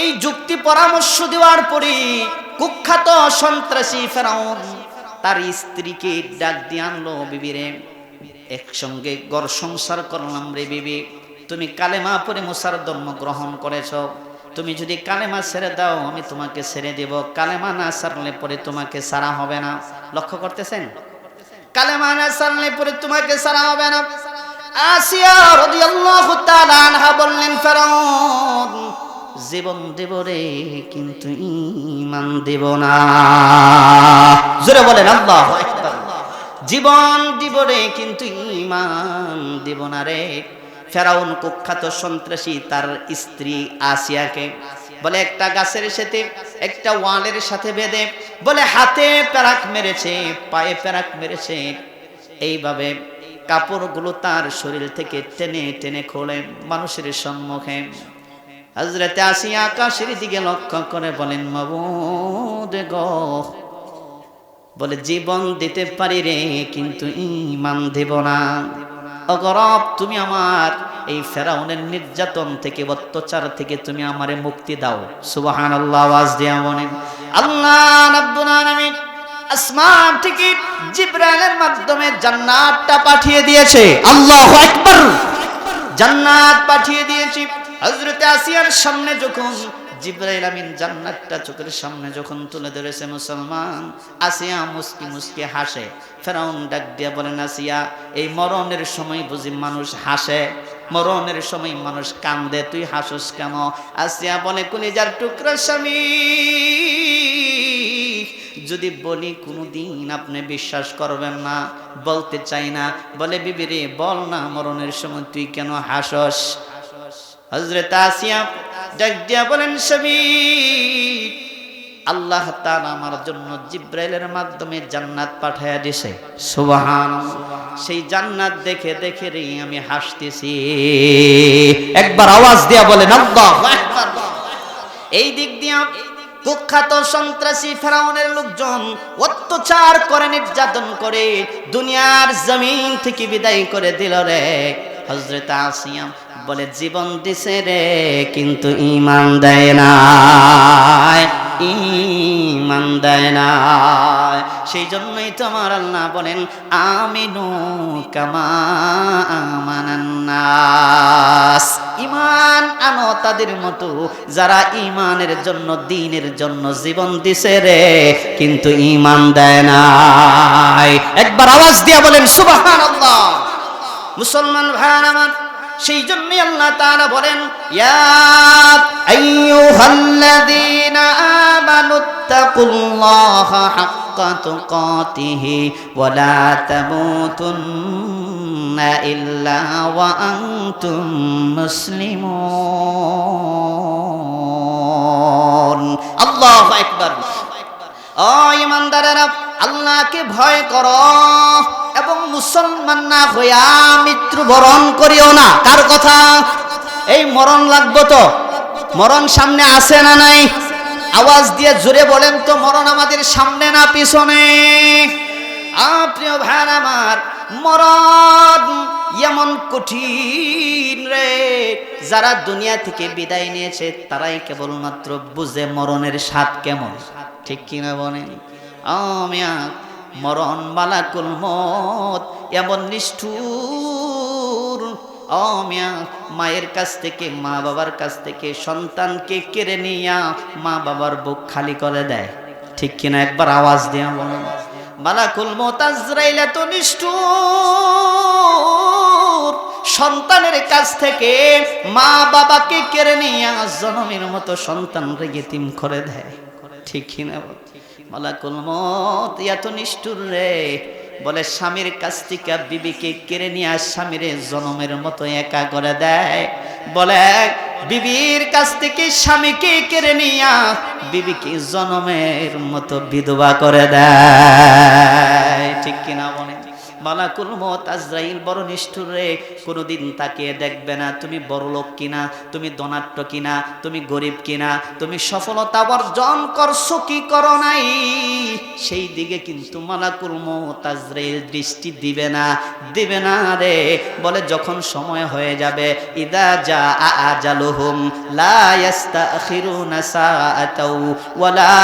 এই যুক্তি পরামর্শ দেওয়ার পরে কুখ্যাত সন্ত্রাসী ফেরাউন তার স্ত্রীকে ডাক দিয়ে আনলো, বিবি রে একসঙ্গে ঘর সংসার করলাম রে বিবি, তুমি কালেমা পড়ে মুসার ধর্ম গ্রহণ করেছ, তুমি যদি কালেমা ছেড়ে দাও আমি তোমাকে ছেড়ে দেব, কালেমা না ছাড়লে পরে তোমাকে ছাড়া হবে না। লক্ষ্য করতেছেন? কালেমা না ছাড়লে পরে তোমাকে ছাড়া হবে না। আসিয়া রাদিয়াল্লাহু তাআলা আনহা বললেন ফেরাউন জীবন দেব রে কিন্তু ঈমান দেব না। জোরে বলেন আল্লাহু আকবার। জীবন দিব রে কিন্তু ঈমান দেব না রে। ফেরাউন কুখ্যাত সন্ত্রাসী তার স্ত্রী আসিয়াকে বলে একটা গাছের সাথে একটা ওয়ালের সাথে বেঁধে বলে হাতে পেরাক মেরেছে, পায়ে পেরাক মেরেছে, এইভাবে কাপড়গুলো তার শরীর থেকে টেনে টেনে খোলে মানুষের সম্মুখে। হযরত আসিয়া আকাশের দিকে লক্ষ্য করে বলেন মাবুদ গো, বলে জীবন দিতে পারি রে কিন্তু ঈমান দেব না। অগরব তুমি আমার এই ফেরাউনের নির্যাতন থেকে অত্যাচার থেকে তুমি আমারে মুক্তি দাও। সুবহানাল্লাহ। আওয়াজ দিয়া বলেন আল্লাহ রাব্বুল আলামিন আসমান থেকে জিবরাইলের মাধ্যমে জান্নাতটা পাঠিয়ে দিয়েছে। আল্লাহু আকবার। জান্নাত পাঠিয়ে দিয়েছি। হযরত আসিয়ার সামনে যখন জিবরাইল আমিন জান্নাতটা চোখের সামনে যখন তুলে ধরেছে মুসলমান, আসিয়া মুস্কি মুস্কি হাসে। ফেরাউন ডাক দিয়া বলেন, আসিয়া, এই মরণের সময় বুঝি মানুষ হাসে? মরণের সময় মানুষ কান্দে, তুই হাসস কেন? আসিয়া বলে, কলিজার টুকরা স্বামী, যদি বলি কোনদিন আপনি বিশ্বাস করবেন না, বলতে চাই না। বলে, বিবি রে, বল না, মরণের সময় তুই কেন হাসস? হযরত আসিয়া ডাক দিয়া বলেন, স্বামী, আল্লাহ তাআলা আমার জন্য জিবরাইলের মাধ্যমে জান্নাত পাঠায়া দিয়েছে। সুবহানাল্লাহ। সেই জান্নাত দেখে দেখে রে আমি হাসতেছি। একবার আওয়াজ দিয়া বলেন আল্লাহু আকবার। এই দিক দিয়া কুখ্যাত সন্ত্রাসী ফেরাউনের লোকজন অত্যাচার করে, নির্যাতন করে, দুনিয়ার জমিন থেকে বিদায় করে দিল রে। হযরত আসিয়া বলে, জীবন দিছে রে, কিন্তু ঈমান দেয় না, ঈমান দেয় না। সেই জন্যই তো আমার আল্লাহ বলেন, আমিনু কামা আমানান নাস, ঈমান আনো তাদের মতো যারা ঈমানের জন্য, দ্বীনের জন্য জীবন দিছে রে, কিন্তু ঈমান দেয় না। একবার আওয়াজ দিয়া বলেন সুবহানাল্লাহ। মুসলমান ভাইরা আমার, সেই জন্যই আল্লাহ তাআলা বলেন, ইয়া আইয়ুহাল্লাযীনা আমানুত্তাকুল্লাহা হাক্কা তুকাতিহি ওয়া লা তামুতুন্না ইল্লা ওয়া আনতুম মুসলিমুন। আল্লাহু আকবার। ও ঈমানদারেরা, আল্লাহকে ভয় করো এবং মুসলমান না হইয়া মৃত্যুবরণ করিও না। কার কথা? এই মরণ লাগবো তো, মরণ সামনে আছে না নাই? আওয়াজ দিয়ে জোরে বলেন তো, মরণ আমাদের সামনে না পিছনে? প্রিয় ভাই আমার, মরণ এমন কঠিন রে, যারা দুনিয়া থেকে বিদায় নিয়েছে তারাই কেবলমাত্র বুঝে মরণের স্বাদ কেমন। ঠিক কিনা বলেন? মরণ মালাকুল মউত এমন নিষ্ঠুর। মায়ের কাছ থেকে, মা বাবার কাছ থেকে সন্তানকে কেড়ে নিয়া মা বাবার বুক খালি করে দেয়। ঠিক কিনা? একবার আওয়াজ দিয়া বলেন। মালাকুল মউত আজরাইল এত নিষ্ঠুর, সন্তানের কাছ থেকে মা বাবাকে কেড়ে নিয়া জনমের মতো সন্তানকে ইতিম করে দেয়। ঠিক কিনা? মালাকুল মউত এত নিষ্ঠুর রে, বলে স্বামীর কাছ থেকে বিবিকে কেড়ে নিয়ে স্বামীরে জনমের মতো একা করে দেয়। বলে বিবির কাছ থেকে স্বামীকে কেড়ে নিয়ে বিবিকে জনমের মতো বিধবা করে দেয়। ঠিক কিনা বলেন? মালাকুল মউত আজরাইল বড় নিষ্ঠুর রে, কোনোদিন তাকিয়ে দেখবে না তুমি বড় লোক কিনা, তুমি ধনাঢ্য কিনা, তুমি গরিব কিনা, তুমি সফলতা অর্জন করছো কি করো নাই, সেই দিকে কিন্তু মালাকুল মউত আজরাইল দৃষ্টি দিবে না, দিবে না রে। বলে যখন সময় হয়ে যাবে, ইদা জা আজালুহুম লা ইস্তাখিরুনা সাআতাও ওয়া লা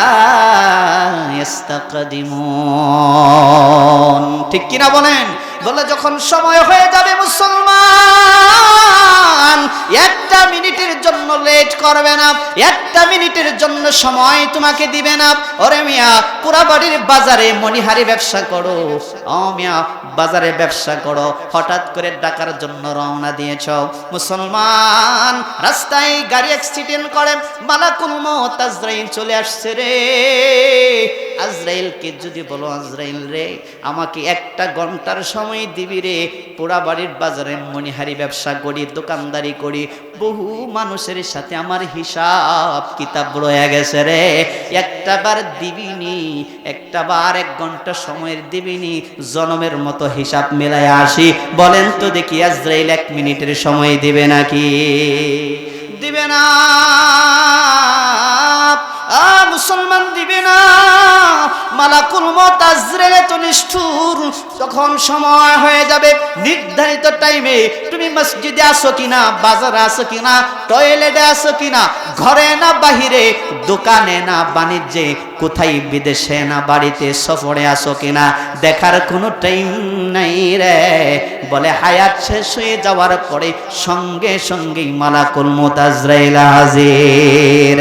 ইস্তাকদিমুন। ঠিক কিনা বলেন? বলে যখন সময় হয়ে যাবে মুসলমান, একটা মিনিটের জন্য লেট করবে না, একটা মিনিটের জন্য সময় তোমাকে দিবে না। ওরে মিয়া, পুরা বাড়ির বাজারে মনিহারি ব্যবসা করো, ও মিয়া বাজারে ব্যবসা করো, হঠাৎ করে ডাকার জন্য রওনা দিয়েছ, মুসলমান রাস্তায় গাড়ি অ্যাক্সিডেন্ট করে, মালাকুল মউত আজরাইল চলে আসছে রে। আজরাইলকে যদি বলো, আজরাইল রে আমাকে একটা ঘন্টার সময় দিবি রে, পোড়া বাড়ির বাজারে মনিহারি ব্যবসা করি, দোকানদারি করি, বহু মানুষের সাথে আমার হিসাব কিতাব রয়ে গেছে রে, একটা বার দিবিনি, একটা বার 1 ঘন্টা সময়ের দিবিনি, জনমের মতো হিসাব মেলায় আসি। বলেন তো দেখি, আজরাইল 1 মিনিটের সময় দিবে নাকি? দিবে না। মুসলমান দিবে না। মালাকুল মউত আজরাইল তো নিষ্ঠুর, যখন সময় হয়ে যাবে নির্ধারিত টাইমে, তুমি মসজিদে আসো কিনা, বাজারে আসো কিনা, টয়লেটে আসো কিনা, ঘরে না বাহিরে, দোকানে না বাণিজ্যে, কোথায় বিদেশে না বাড়িতে সফরে আসো কিনা দেখার কোনো টাইম নাই রে। বলে হায়াত শেষ হয়ে যাওয়ার পরে সঙ্গে সঙ্গেই মালাকুল মউত আজরাইল হাজির।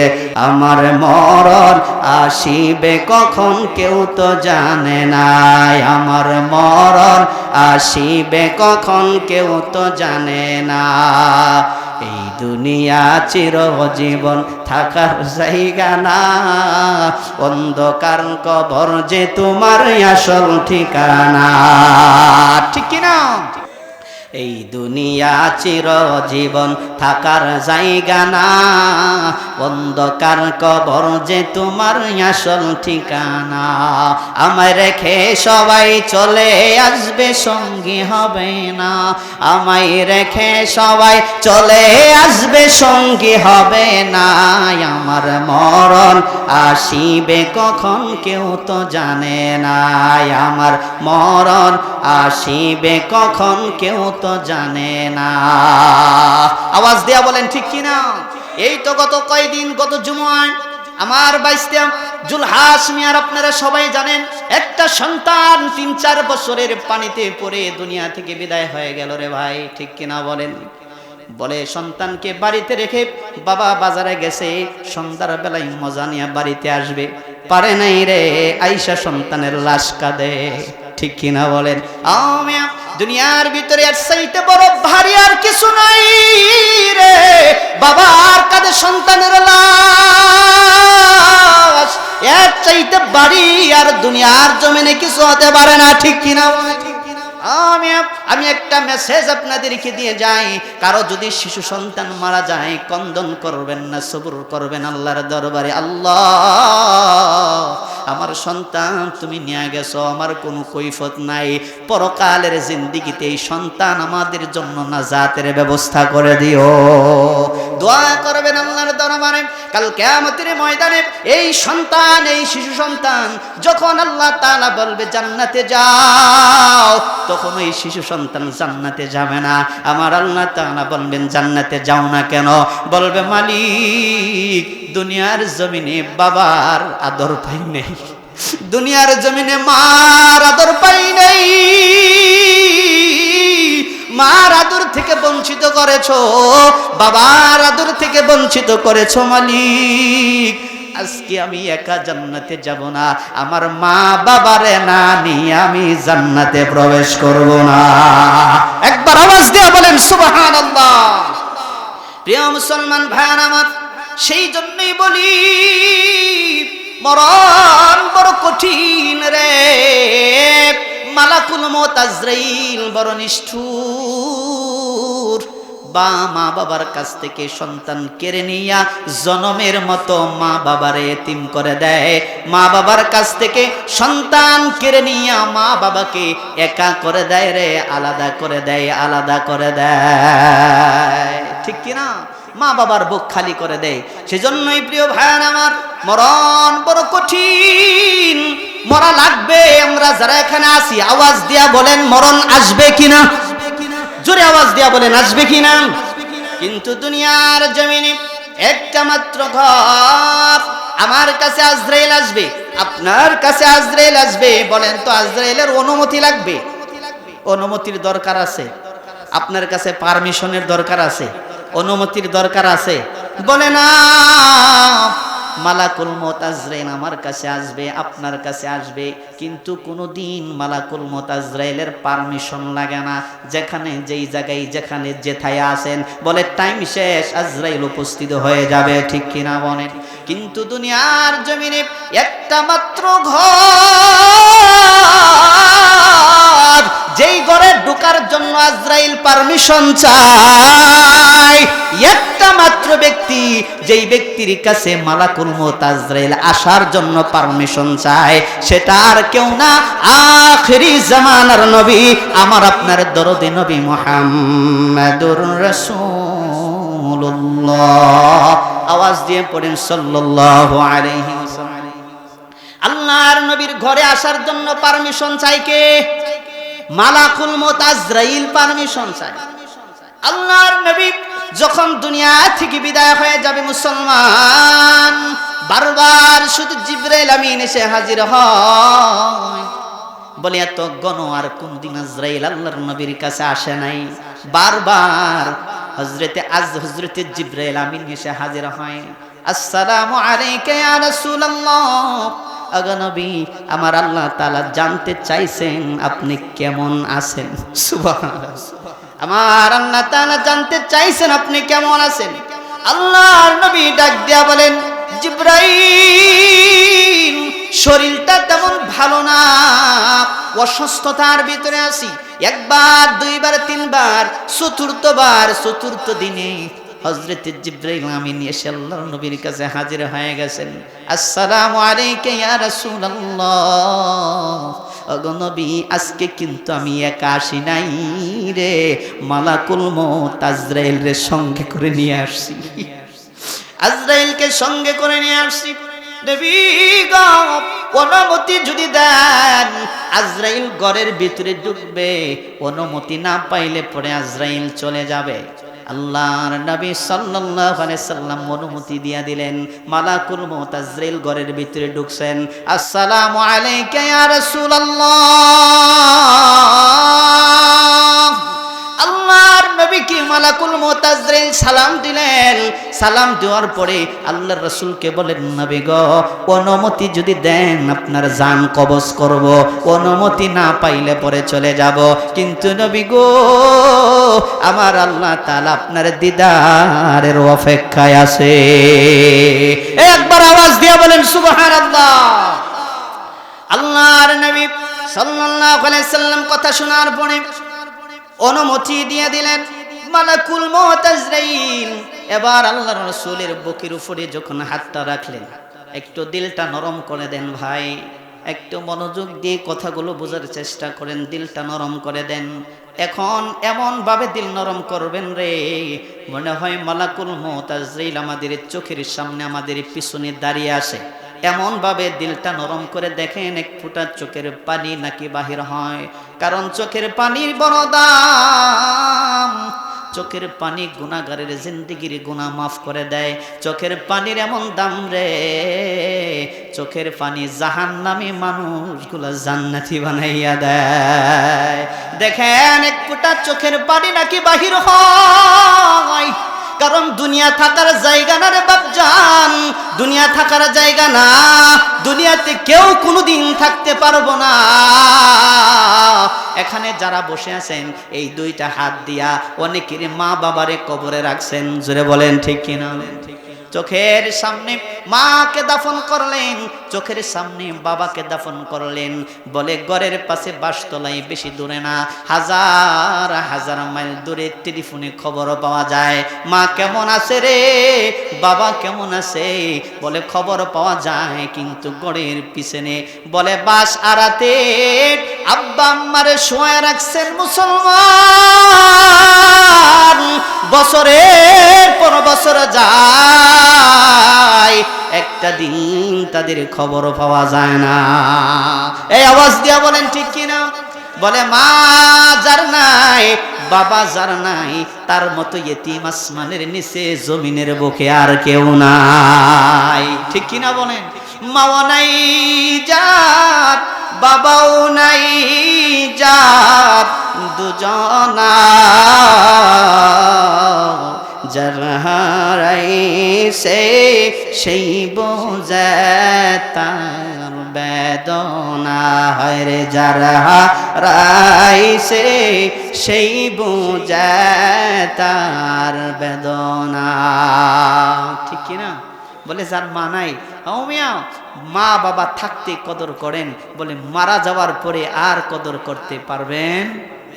আমার মরণ আসিবে কখন কেউ তো জানে না, আমার মরণ আসিবে কখন কেউ তো জানে না। এই দুনিয়া চিরজীবন থাকার জায়গা না, অন্ধকার কবর যে তোমার আসল ঠিকানা। ঠিক কিনা? এই দুনিয়া চিরজীবন থাকার জায়গা না, অন্ধকার কবর যে তোমার আসল ঠিকানা। আমায় রেখে সবাই চলে আসবে, সঙ্গী হবে না। আমায় রেখে সবাই চলে আসবে, সঙ্গী হবে না। আমার মরণ আসিবে কখন কেউ তো জানে না, আমার মরণ আসিবে কখন কেউ তো জানে না। আওয়াজ দিয়া বলেন ঠিক কিনা? এই তো গত কয়দিন, গত জুমায় আমার বাইস্তে জুলহাস মিয়ার আপনারা সবাই জানেন, একটা সন্তান ৩-৪ বছরের পানিতে পড়ে দুনিয়া থেকে বিদায় হয়ে গেল রে ভাই। ঠিক কিনা বলেন? বলে সন্তানকে বাড়িতে রেখে বাবা বাজারে গেছে, সন্ধ্যার বেলায় মজা নিয়ে বাড়িতে আসবে, পারে নাই রে, আইসা সন্তানের লাশ কাঁদে। ঠিক কিনা বলেন? আমিয়া দুনিয়ার ভিতরে আর চাইতে বড় ভারী আর কিছু নাই রে। বাবার কাঁধে সন্তানের লাশ, এর চাইতে বাড়ি আর দুনিয়ার জমিনে কিছু হতে পারে না। ঠিক কিনা? আমি একটা মেসেজ আপনাদেরকে দিয়ে যাই, কারো যদি শিশু সন্তান মারা যায় কন্দন করবেন না, সবুর করবেন আল্লাহর দরবারে। আল্লাহ, আমার সন্তান তুমি নিয়ে গেছো, আমার কোনো কৈফত নাই, পরকালের জিন্দেগিতে এই সন্তান আমাদের জন্য নাজাতের ব্যবস্থা করে দিও। দোয়া করবেন আল্লাহর দরবারে। কাল কিয়ামতের ময়দানে এই সন্তান, এই শিশু সন্তান যখন আল্লাহ তাআলা বলবে জান্নাতে যাও, তখন ওই শিশু সন্তান জান্নাতে যাবে না। আমার আল্লাহ তাআলা বলবেন জান্নাতে যাও না কেন? বলবে মালিক, দুনিয়ার জমিনে বাবার আদর পাই নাই, দুনিয়ার জমিনে মার আদর পাই নাই, মার আদর থেকে বঞ্চিত করেছো, বাবার আদর থেকে বঞ্চিত করেছো মালিক। আজকে আমি একা জান্নাতে যাব না, আমার মা বাবারে না নিয়ে আমি জান্নাতে প্রবেশ করব না। একবার আওয়াজ দিয়ে বলেন সুবহানাল্লাহ। প্রিয় মুসলমান ভাইরা আমার, সেই জন্যই বলি মরণ বড় কঠিন রে। মালাকুল মউত আজরাইল বড় নিষ্ঠুর। মা বাবার কাছ থেকে সন্তান কেড়ে নিয়া জনমের মতো মা বাবারে এতিম করে দেয়। মা বাবার কাছ থেকে সন্তান কেড়ে নিয়া মা বাবাকে একা করে দেয় রে, আলাদা করে দেয়, আলাদা করে দেয়। ঠিক কিনা? মা বাবার বুক খালি করে দেয়। সেজন্যই প্রিয় ভাইয়ান আমার, মরণ বড় কঠিন, মরা লাগবে। আমরা যারা এখানে আছি আওয়াজ দিয়া বলেন মরণ আসবে কিনা? জোরে আওয়াজ দিয়া বলেন আসবে কিনা? কিন্তু দুনিয়ার জমিনে একটা মাত্র ঘর, আমার কাছে আজরাইল আসবে, আপনার কাছে আজরাইল আসবে। বলেন তো আজরাইলের অনুমতি লাগবে? অনুমতির দরকার আছে? আপনার কাছে পারমিশনের দরকার আছে? অনুমতির দরকার আছে? বলে না। মালাকুল মউত আজরাইল আমার কাছে আসবে, আপনার কাছে আসবে, কিন্তু কোনোদিন মালাকুল মউত আজরাইলের পারমিশন লাগে না। যেখানে যেই জায়গায় যেখানে যেথায় আছেন, বলে টাইম শেষ, আজরাইল উপস্থিত হয়ে যাবে। ঠিক কিনা বলেন? কিন্তু দুনিয়ার জমিনে একটা মাত্র ঘর, যেই ঘরে ঢোকার জন্য আজরাইল পারমিশন চায়, একটা মাত্র ব্যক্তি, যেই ব্যক্তির কাছে মালাকুল মউত আজরাইল আসার জন্য পারমিশন চায়, সেটা আর কেউ না, আখিরি জামানার নবী, আমার আপনার দরদি নবী মুহাম্মাদুর রাসূলুল্লাহ। আওয়াজ দিয়ে পড়েন সাল্লাল্লাহু আলাইহি ওয়াসাল্লাম। আল্লাহর নবীর ঘরে আসার জন্য পারমিশন চাই কে? মালাকুল মউত আজরাইল পারমিশন চায়। আল্লাহর নবী যখন দুনিয়া থেকে বিদায় হয়ে যাবে, মুসলমান বারবার শুধু জিবরাইল আমিন এসে হাজির হয়। বলে এত গণ আর কোনদিন আজরাইল আল্লাহর নবীর কাছে আসে নাই। বারবার হযরতে জিবরাইল আমিন এসে হাজির হয়। আসসালামু আলাইকা ইয়া রাসূলুল্লাহ, আগো নবী, আমার আল্লাহ তাআলা জানতে চাইছেন আপনি কেমন আছেন। সুবহানাল্লাহ, আমার আল্লাহ তাআলা জানতে চাইছেন আপনি কেমন আছেন। আল্লাহর নবী ডাক দিয়া বলেন, জিবরাইল, শরীরটা তেমন ভালো না, অসুস্থতার ভিতরে আছি। একবার, দুইবার, তিনবার, চতুর্থ দিনে হযরতে জিবরাইল আমিন এসে আল্লাহর নবীর কাছে হাজির হয়ে গেছেন। আসসালামু আলাইকা ইয়া রাসূলুল্লাহ, ওগো নবী, আজকে কিন্তু আমি একা আসি নাই রে, মালাকুল মউত আজরাইল রে সঙ্গে করে নিয়ে আসছি। আজরাইলকে সঙ্গে করে নিয়ে আসছি। নবী গো, অনুমতি যদি দেন আজরাইল ঘরের ভিতরে ঢুকবে, অনুমতি না পাইলে পরে আজরাইল চলে যাবে। আল্লাহর নবী সাল্লাল্লাহু আলাইহি সাল্লাম অনুমতি দিয়া দিলেন। মালাকুল মউত আজরাইল ঘরের ভিতরে ঢুকছেন। আসসালামু আলাইকা ইয়া রাসূলুল্লাহ, আল্লাহর নবী কি মালাকুল মউত আজরাইল সালাম দিলেন। সালাম দেওয়ার পরে আল্লাহর রাসূলকে বলেন, নবী গো, অনুমতি যদি দেন আপনার জান কবজ করব, অনুমতি না পাইলে পরে চলে যাব। কিন্তু নবী গো, আমার আল্লাহ তাআলা আপনার দিদারের অপেক্ষায় আছে। একবার আওয়াজ দিয়ে বলেন সুবহানাল্লাহ। আল্লাহর নবী সাল্লাল্লাহু আলাইহি সাল্লাম কথা শোনার পরে অনুমতি দিয়ে দিলেন। মালাকুল মউত আজরাইল এবার আল্লাহর রাসূলের বুকের উপরে যখন হাতটা রাখলেন, একটু দিলটা নরম করে দেন ভাই, একটু মনোযোগ দিয়ে কথাগুলো বোঝার চেষ্টা করেন, দিলটা নরম করে দেন। এখন এমন ভাবে দিল নরম করবেন রে, মনে হয় মালাকুল মউত আজরাইল আমাদের চোখের সামনে, আমাদের পিছনে দাঁড়িয়ে আসে। এমন ভাবে দিলটা নরম করে দেখেন এক ফোঁটা চোখের পানি নাকি বাহির হয়। কারণ চোখের পানির বড় দাম। চোখের পানি গুনাহগারের জিন্দেগির গুনাহ মাফ করে দেয়। চোখের পানির এমন দাম রে, চোখের পানি জাহান্নামী মানুষগুলা জান্নাতি বানাইয়া দেয়। দেখেন এক ফোঁটা চোখের পানি নাকি বাহির হয়। কারণ দুনিয়া থাকার জায়গা না রে বাপজান, দুনিয়া থাকার জায়গা না। দুনিয়াতে কেউ কোনোদিন থাকতে পারবো না। এখানে যারা বসে আছেন এই দুইটা হাত দিয়া অনেকের মা বাবারে কবরে রাখছেন। জোরে বলেন ঠিক কিনা? চোখের সামনে মাকে দাফন করলেন, চোখের সামনে বাবাকে দাফন করলেন। বলে ঘরের পাশে বাসতলায়, বেশি দূরে না, হাজার হাজার মাইল দূরে টেলিফোনে খবর পাওয়া যায়, মা কেমন আছে রে, বাবা কেমন আছে। বলে খবর পাওয়া যায়, কিন্তু ঘরের পিছনে বলে বাস আড়াতে আব্বা আম্মারে শোয়া রাখছেন মুসলমান। বছরের পর বছর যায়, একটা দিন তাদের খবর পাওয়া যায় না। এই আওয়াজ দিয়া বলেন ঠিক কিনা? বলে মা যার নাই, বাবা যার নাই, তার মতো ইতিম আসমানের নিচে জমিনের বুকে আর কেউ নাই। ঠিক কিনা বলেন? মাও নাই যার, বাবাও নাই যার, দুজনা যার হারাইছে সেই বোঝে তার বেদনা। হয় রে, যার হারাইছে সেই বোঝে তার বেদনা। ঠিক কিনা? বলে যার মা নাই, ও মিয়া, মা বাবা থাকতে কদর করেন, বলে মারা যাওয়ার পরে আর কদর করতে পারবেন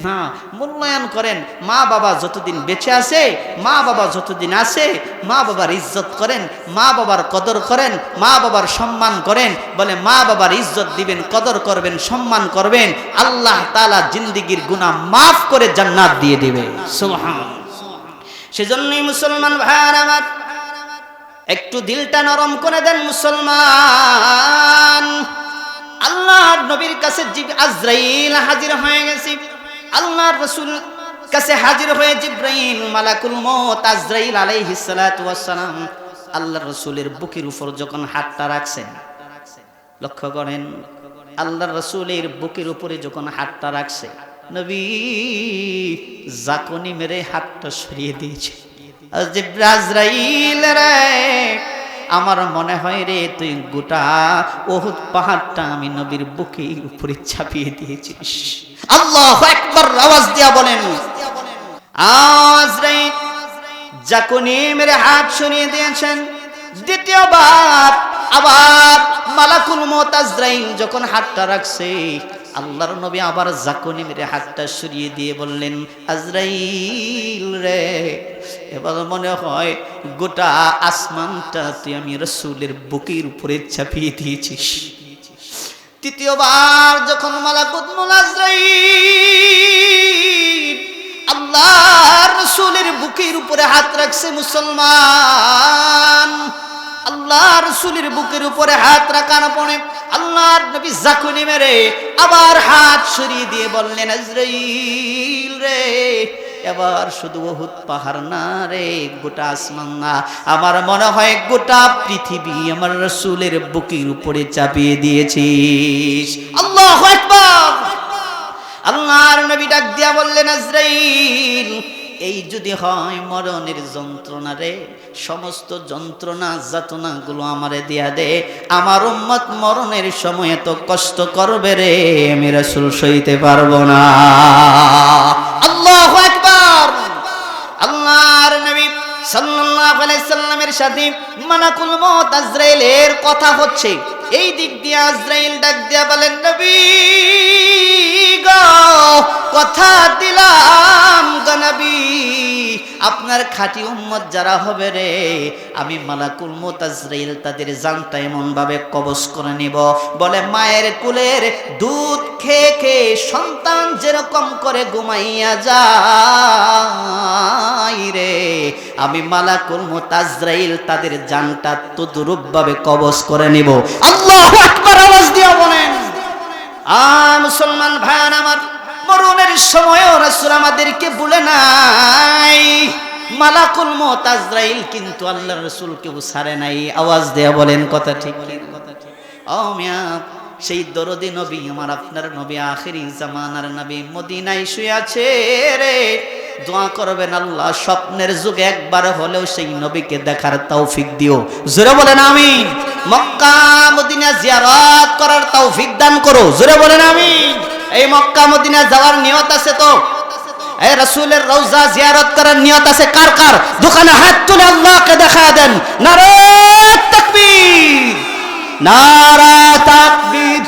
না। মূল্যায়ন করেন। মা বাবা যতদিন বেঁচে আছে, মা বাবা যতদিন আছে, মা বাবার ইজ্জত করেন, মা বাবার কদর করেন, মা বাবার সম্মান করেন। বলে মা বাবার ইজ্জত দিবেন, কদর করবেন, সম্মান করবেন, আল্লাহ তাআলা জিন্দেগির গুনাহ মাফ করে জান্নাত দিয়ে দিবে। সুবহানাল্লাহ। সেজন্যই মুসলমান ভাইরা আমার, একটু দিলটা নরম করে দেন মুসলমান। আল্লাহর নবীর কাছে আজরাইল হাজির হয়ে গেছে। আল্লাহর রাসূল কাছে হাজির হয়ে জিবরাইল, মালাকুল মউত আজরাইল আলাইহিস সালাতু ওয়াস সালাম আল্লাহ রসুলের বুকের উপর যখন হাতটা রাখছেন, লক্ষ্য করেন, আল্লাহ রসুলের বুকের উপরে যখন হাতটা রাখছে, নবী জাকনি মেরে হাতটা সরিয়ে দিয়েছে। আজরাইল রে, আমার মনে হয় রে তুই গোটা উহুদ পাহাড়টা আমি নবীর বুকের উপরে চাপিয়ে দিয়েছিস। আল্লাহু আকবার আওয়াজ দিয়া বলেন। আজরাইল জাকনি মেরে হাত সরিয়ে দিয়েছেন। দ্বিতীয়বার আবার মালাকুল মউত আজরাইল যখন হাতটা রাখছে, আল্লাহর নবী আবার জাকনি মেরে হাতটা সরিয়ে দিয়ে বললেন, আজরাইল রে, এবার মনে হয় গোটা আসমানটা তুই আমি রাসূলের বুকের উপরে চাপিয়ে দিয়েছিস। তৃতীয়বার যখন মালাকুল মউত আজরাইল আল্লাহর রাসূলের বুকের উপরে হাত রাখছে, মুসলমান, আল্লাহর রাসূলের বুকের উপরে হাত রাখার পরে আল্লাহর নবী জাকুনি মেরে আবার হাত সরিয়ে দিয়ে বললেন, আজরাইল রে, এবার শুধু উহুদ পাহাড় না রে, গোটা আসমান না, আমার মনে হয় গোটা পৃথিবী আমার রাসূলের বুকের উপরে চাপিয়ে দিয়েছিস। আল্লাহু আকবার। আল্লাহর নবী ডাক দিয়া বললেন, আজরাইল, এই যদি হয় মরণের যন্ত্রণা রে, সমস্ত যন্ত্রণা যাতনা গুলো আমারে দিয়া দে, আমার উম্মত মরণের সময় এত কষ্ট করবে রে, আমি রাসূল সইতে পারবো না। আল্লাহু আকবার। আল্লাহর নবী সাল্লাল্লাহু আলাইহি সাল্লামের সাথে মালাকুল মউত আজরাইলের কথা হচ্ছে। এই দিক দিয়ে আজরাইল ডাক দিয়া বলেন, নবী গো, কথা দিলাম গো নবী, আপনার খাঁটি উম্মত যারা হবে রে, আমি মালাকুল মউত আজরাইল তাদের জানটা এমন ভাবে কবজ করে নিব, বলে মায়ের কুলের দুধ খেয়ে খেয়ে সন্তান যেরকম করে ঘুমাইয়া যায় রে, আমি মালাকুল মউত আজরাইল তাদের জানটা তদ্রূপ ভাবে কবজ করে নিব। আল্লাহু আকবার আওয়াজ দিয়া বলেন। মুসলমান ভাইয়ান আমার, মরণের সময়ও রাসূল আমাদেরকে বলে নাই, মালাকুল মউত আজরাইল কিন্তু আল্লাহর রাসূলকেও ছাড়ে নাই। আওয়াজ দেয়া বলেন কথা ঠিক কি? ও মিয়া, সেই দরদি নবী, আমার আপনার নবী, আখিরি জামানার নবী, মদিনায় শুয়ে আছে রে। দোয়া করবেন, আল্লাহ স্বপ্নের যুগে একবার হলেও সেই নবীকে দেখার তৌফিক দিও। জোরে বলেন আমিন। মক্কা মদিনা জিয়ারত করার তৌফিক দান করো। জোরে বলেন আমিন। এই মক্কা মদিনা যাওয়ার নিয়ত আছে তো? এই রাসূলের রওজা জিয়ারত করার নিয়ত আছে কার কার? দোকানে হাত তুলে আল্লাহকে দেখা দেন। নারে তাকবীর, নারা তাকবীর।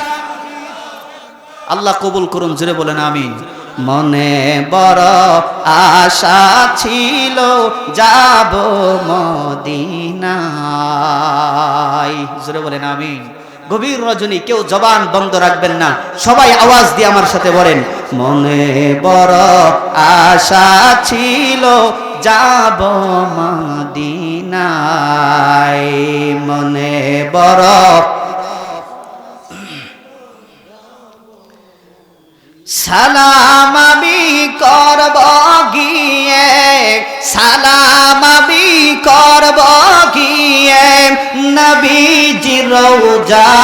আল্লাহ কবুল করুন। জোরে বলেন আমিন। মনে বড় আশা ছিল যাব মদিনায়। জোরে বলেন আমিন। গভীর রজনী, কেউ জবান বন্ধ রাখবেন না, সবাই আওয়াজ দিয়ে আমার সাথে বলেন, মনে বড় আশা ছিল যাব মদিনায়, মনে বড় সালাম আমি করব গিয়ে, সালাম আমি করব গিয়ে নবীজির রওজায়,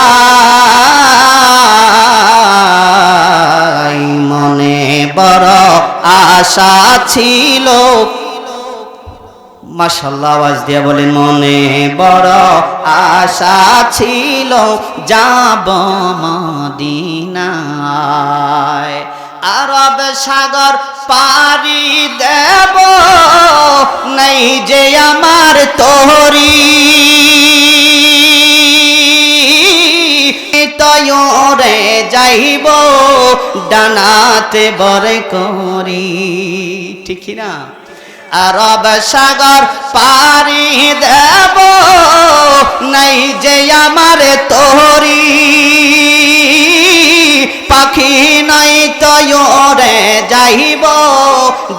মনে বড় আশা ছিল। মাশাআল্লাহ, আওয়াজ দিয়ে বলেন, মনে বড় আশা ছিল যাব মদিনায়, আরব সাগর পাড়ি দেব, নাই যে আমার তরি, তয়রে যাইব ডানাতে বরে করি। ঠিক না? আরব সাগর পাড়ি দেব, নাই যে আমার তরি, পাখি নাই তয়রে যাইব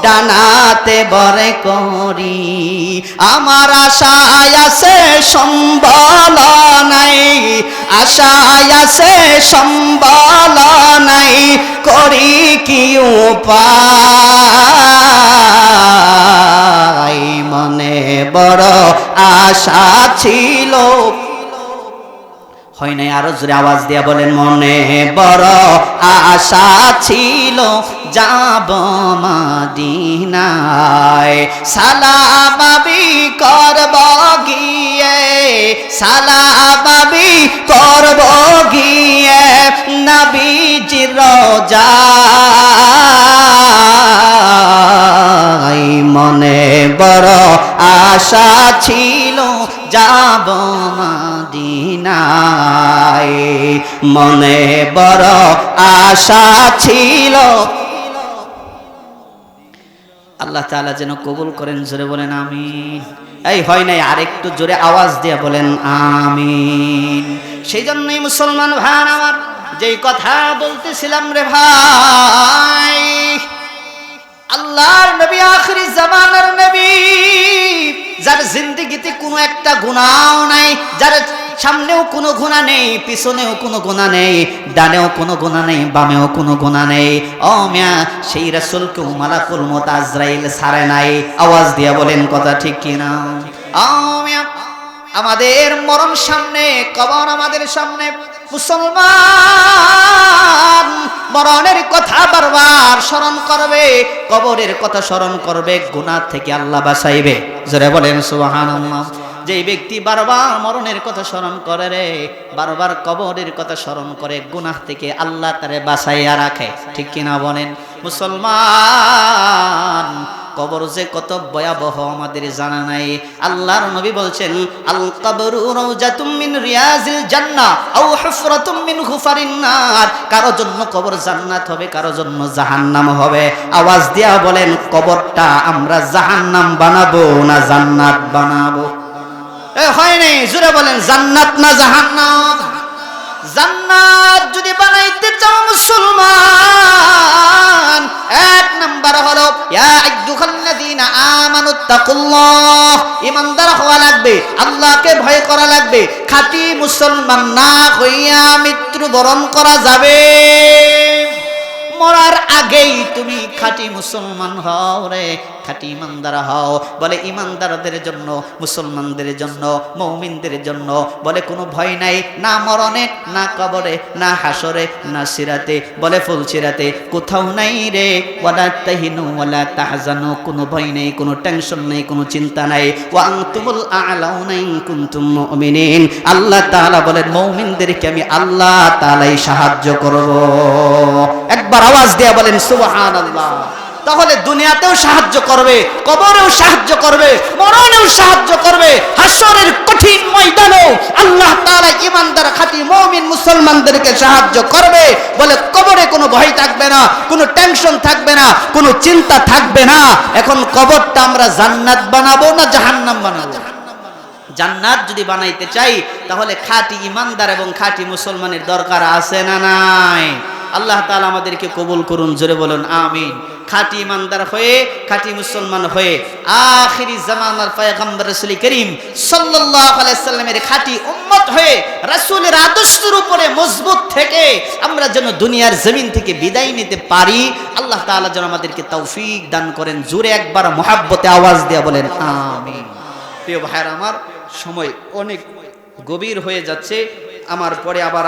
ডানাতে বরে করি, আমার আশায় আছে সম্বল নাই, আশায় আছে সম্বল নাই, করি কি উপায়, মনে বড় আশা ছিল। হয় নাই, আরো জোরে আওয়াজ দিয়া বলেন, মনে বড় আশা ছিল যাব মদিনায়, সালামি করব গিয়ে, সালামি করব গিয়ে নবীজির রওজায়। মনে বড় আশা ছিল যাব মদিনায়, মনে বড় আশা ছিল। আল্লাহ তাআলা যেন কবুল করেন, জোরে বলেন আমিন। এই হয় নাই, আরেকটু জোরে আওয়াজ দিয়ে বলেন আমিন। সেই জন্যই মুসলমান ভাই আমার, যেই কথা বলতেছিলাম রে ভাই, আল্লাহর নবী আখিরি জামানার নবী, যার জিন্দেগিতে কোনো একটা গুনাহ নাই, যার সামনেও কোনো গুনাহ নেই, পিছনেও কোনো গুনাহ নেই, ডানেও কোনো গুনাহ নেই, বামেও কোনো গুনাহ নেই। ও মিয়া, সেই রাসূলকে মালাকুল মউত আজরাইল ছাড়ে নাই। আওয়াজ দিয়া বলেন কথা ঠিক কিনা? ও মিয়া, আমাদের মরণ সামনে, কবর আমাদের সামনে। মুসলমান মরণের কথা বারবার স্মরণ করবে, কবরের কথা স্মরণ করবে, গুনাহ থেকে আল্লাহ বাঁচাইবে। জোরে বলেন সুবহানাল্লাহ। যেই ব্যক্তি বারবার মরণের কথা স্মরণ করে রে, বারবার কবরের কথা স্মরণ করে, গুনাহ থেকে আল্লাহ তারে বাঁচাইয়া রাখে। ঠিক কিনা বলেন? মুসলমান, কবর যে কত ভয়াবহ আমাদের জানা নাই। আল্লাহর নবী বলছেন, আল কবরু রাউজাতুম মিন রিয়াজিল জান্নাহ আও হুফরাতুম মিন হুফারিন নার। কারো জন্য কবর জান্নাত হবে, কারো জন্য জাহান্নাম হবে। আওয়াজ দিয়া বলেন, কবরটা আমরা জাহান্নাম বানাবো না জান্নাত বানাবো? হয় নাই, জোরে বলেন, জান্নাত না জাহান্নাম? জান্নাত যদি বানাইতে চাও মুসলমান, এক নাম্বার হলো ইয়া আইয়ুহাল্লাযীনা আমানুত্তাকুল্লাহ, ঈমানদার হওয়া লাগবে, আল্লাহকে ভয় করা লাগবে। খাঁটি মুসলমান না হইয়া মৃত্যুবরণ করা যাবে? মরার আগেই তুমি খাঁটি মুসলমান হও রে, খাঁটি ইমানদার হও। বলে ইমানদারদের জন্য, মুসলমানদের জন্য, মুমিনদের জন্য বলে কোনো ভয় নাই, না মরণে, না কবরে, না হাসরে, না সিরাতে। বলে ফুলসিরাতে কোথাও নাই রে। ওয়ালা তাহিনু ওয়ালা তাহজানু, কোনো ভয় নেই, কোনো টেনশন নেই, কোনো চিন্তা নাই। ওয়া আনতুমুল আ'লাউনা ইন কুনতুম মুমিনিন। আল্লাহ তাআলা বলেন, মুমিনদেরকে আমি আল্লাহ তাআলাই সাহায্য করব। একবার আওয়াজ দিয়ে বলেন সুবহানাল্লাহ। তাহলে দুনিয়াতেও সাহায্য করবে, কবরেও সাহায্য করবে, মরণেও সাহায্য করবে, হাসরের কঠিন ময়দানেও আল্লাহ তাআলা ঈমানদার খাঁটি মুমিন মুসলমানদেরকে সাহায্য করবে। বলে কবরে কোনো ভয় থাকবে না, কোনো টেনশন থাকবে না, কোনো চিন্তা থাকবে না। এখন কবরটা আমরা জান্নাত বানাবো না জাহান্নাম বানাবো? জান্নাত যদি বানাইতে চাই, তাহলে খাঁটি ঈমানদার এবং খাঁটি মুসলমানের দরকার আছে না নাই? আল্লাহ তাআলা আমাদেরকে কবুল করুন, জোরে বলুন আমিন। খাঁটি ইমানদার হয়ে, খাঁটি মুসলমান হয়ে, আখিরি জামানার পয়গম্বর রাসূল করিম সাল্লাল্লাহু আলাইহি সাল্লামের খাঁটি উম্মত হয়ে, রাসূলের আদর্শের উপরে মজবুত থেকে আমরা যেন দুনিয়ার জমিন থেকে বিদায় নিতে পারি। আল্লাহ তাআলা যেন আমাদেরকে তৌফিক দান করেন। জোরে একবার মুহাব্বতে আওয়াজ দিয়ে বলেন আমিন। প্রিয় ভাইরা আমার, সময় অনেক গভীর হয়ে যাচ্ছে, আমার পরে আবার